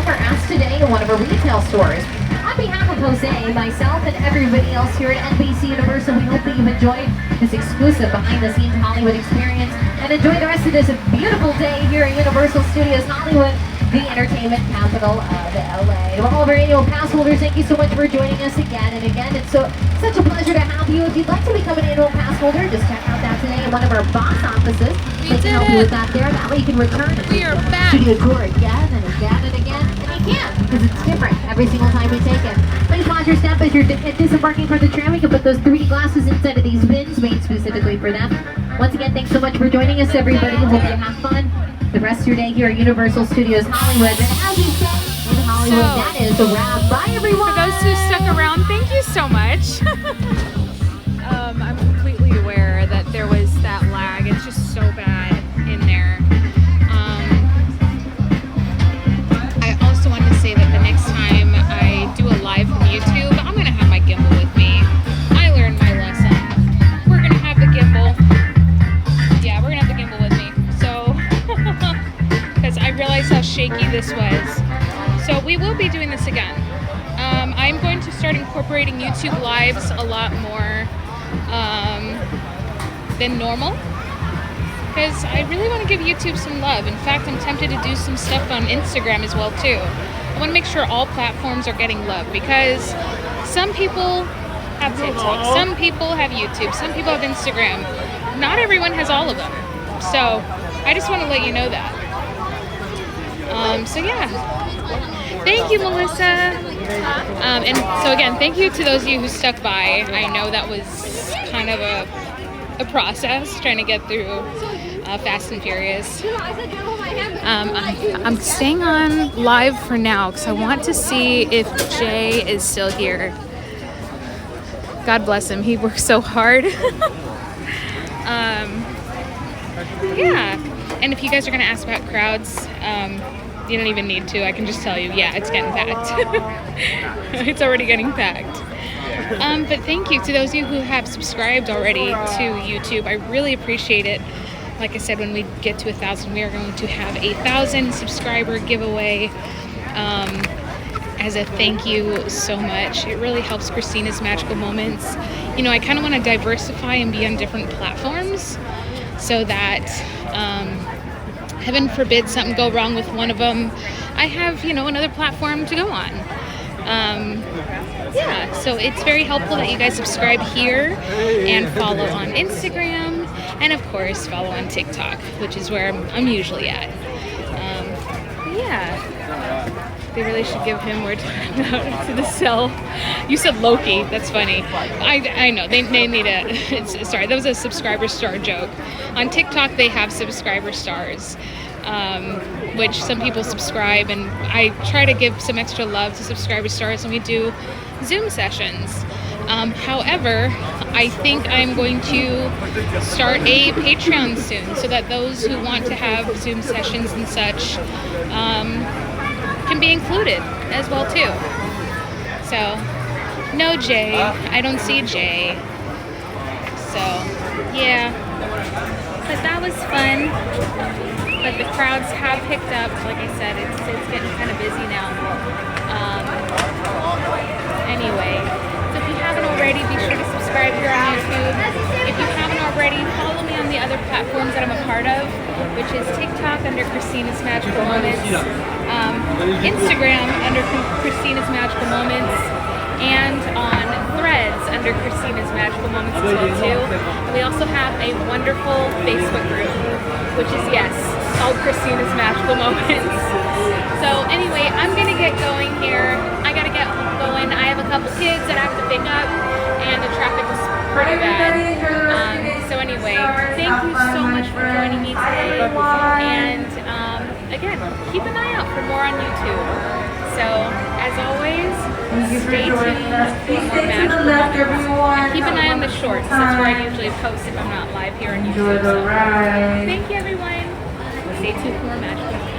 or ask today in one of our retail stores. On behalf of Jose, myself, and everybody else here at NBC Universal, we hope that you've enjoyed this exclusive behind-the-scenes Hollywood experience and enjoy the rest of this beautiful day here at Universal Studios Hollywood, the entertainment capital of LA. To all of our annual pass holders, thank you so much for joining us again and again. It's such a pleasure to have you. If you'd like to become an annual pass holder, just check out that today in one of our boss offices. They can help you with that there. That way you can return and We are back. studio tour again and again and again. And you can, because it's different every single time we take it. Please watch your step as you're disembarking from the tram. We can put those 3D glasses inside of these bins made specifically for them. Once again, thanks so much for joining us, everybody. Hope you have fun the rest of your day here at Universal Studios Hollywood. And as we say in Hollywood, that is a wrap. Bye, everyone. For those who stuck around, thank you so much. I'm completely aware that there was that lag. It's just so bad in there. I also wanted to say that the next time I do a live from YouTube, I'm going to have my gimbal with me. I learned my lesson. We're going to have the gimbal. Yeah, we're going to have the gimbal with me. So, because I realized how shaky this was. So we will be doing this again. I'm going to start incorporating YouTube Lives a lot more than normal, because I really want to give YouTube some love. In fact, I'm tempted to do some stuff on Instagram as well too. I want to make sure all platforms are getting love, because some people have TikTok, some people have YouTube, some people have Instagram. Not everyone has all of them. So I just want to let you know that. So yeah, thank you, Melissa. And so again, thank you to those of you who stuck by. I know that was kind of a process trying to get through Fast and Furious. I'm staying on live for now because I want to see if Jay is still here. God bless him, he works so hard. Yeah, and if you guys are gonna ask about crowds, you don't even need to. I can just tell you, yeah, it's getting packed. It's already getting packed. But thank you to those of you who have subscribed already to YouTube. I really appreciate it. Like I said, when we get to 1,000, we are going to have a 1,000 subscriber giveaway as a thank you so much. It really helps Christina's Magical Moments. You know, I kind of want to diversify and be on different platforms so that heaven forbid something go wrong with one of them, I have, you know, another platform to go on. Yeah, so it's very helpful that you guys subscribe here and follow on Instagram, and of course follow on TikTok, which is where I'm usually at. Yeah, they really should give him more time out to the cell. You said Loki, that's funny. I know, they need a, sorry, that was a subscriber star joke. On TikTok they have subscriber stars, which some people subscribe, and I try to give some extra love to subscriber stars, and we do Zoom sessions. However, I think I'm going to start a Patreon soon so that those who want to have Zoom sessions and such can be included as well too. So, no Jay, I don't see Jay. So, yeah, but that was fun. But the crowds have picked up. Like I said, it's getting kind of busy now. Anyway, so if you haven't already, be sure to subscribe here on YouTube. If you haven't already, follow me on the other platforms that I'm a part of, which is TikTok under Christina's Magical Moments, Instagram under Christina's Magical Moments, and on Threads under Christina's Magical Moments as well too. We also have a wonderful Facebook group, which is, yes, called Christina's Magical Moments. So anyway, I'm gonna get going here. I gotta get going. I have a couple kids that I have to pick up, and the traffic was pretty bad. So anyway, thank you so much for joining me today. And again, keep an eye out for more on YouTube. So as always, stay tuned for more magical moments. Keep an eye on the shorts. That's where I usually post if I'm not live here on YouTube. So thank you, everyone. Stay tuned for more magical moments.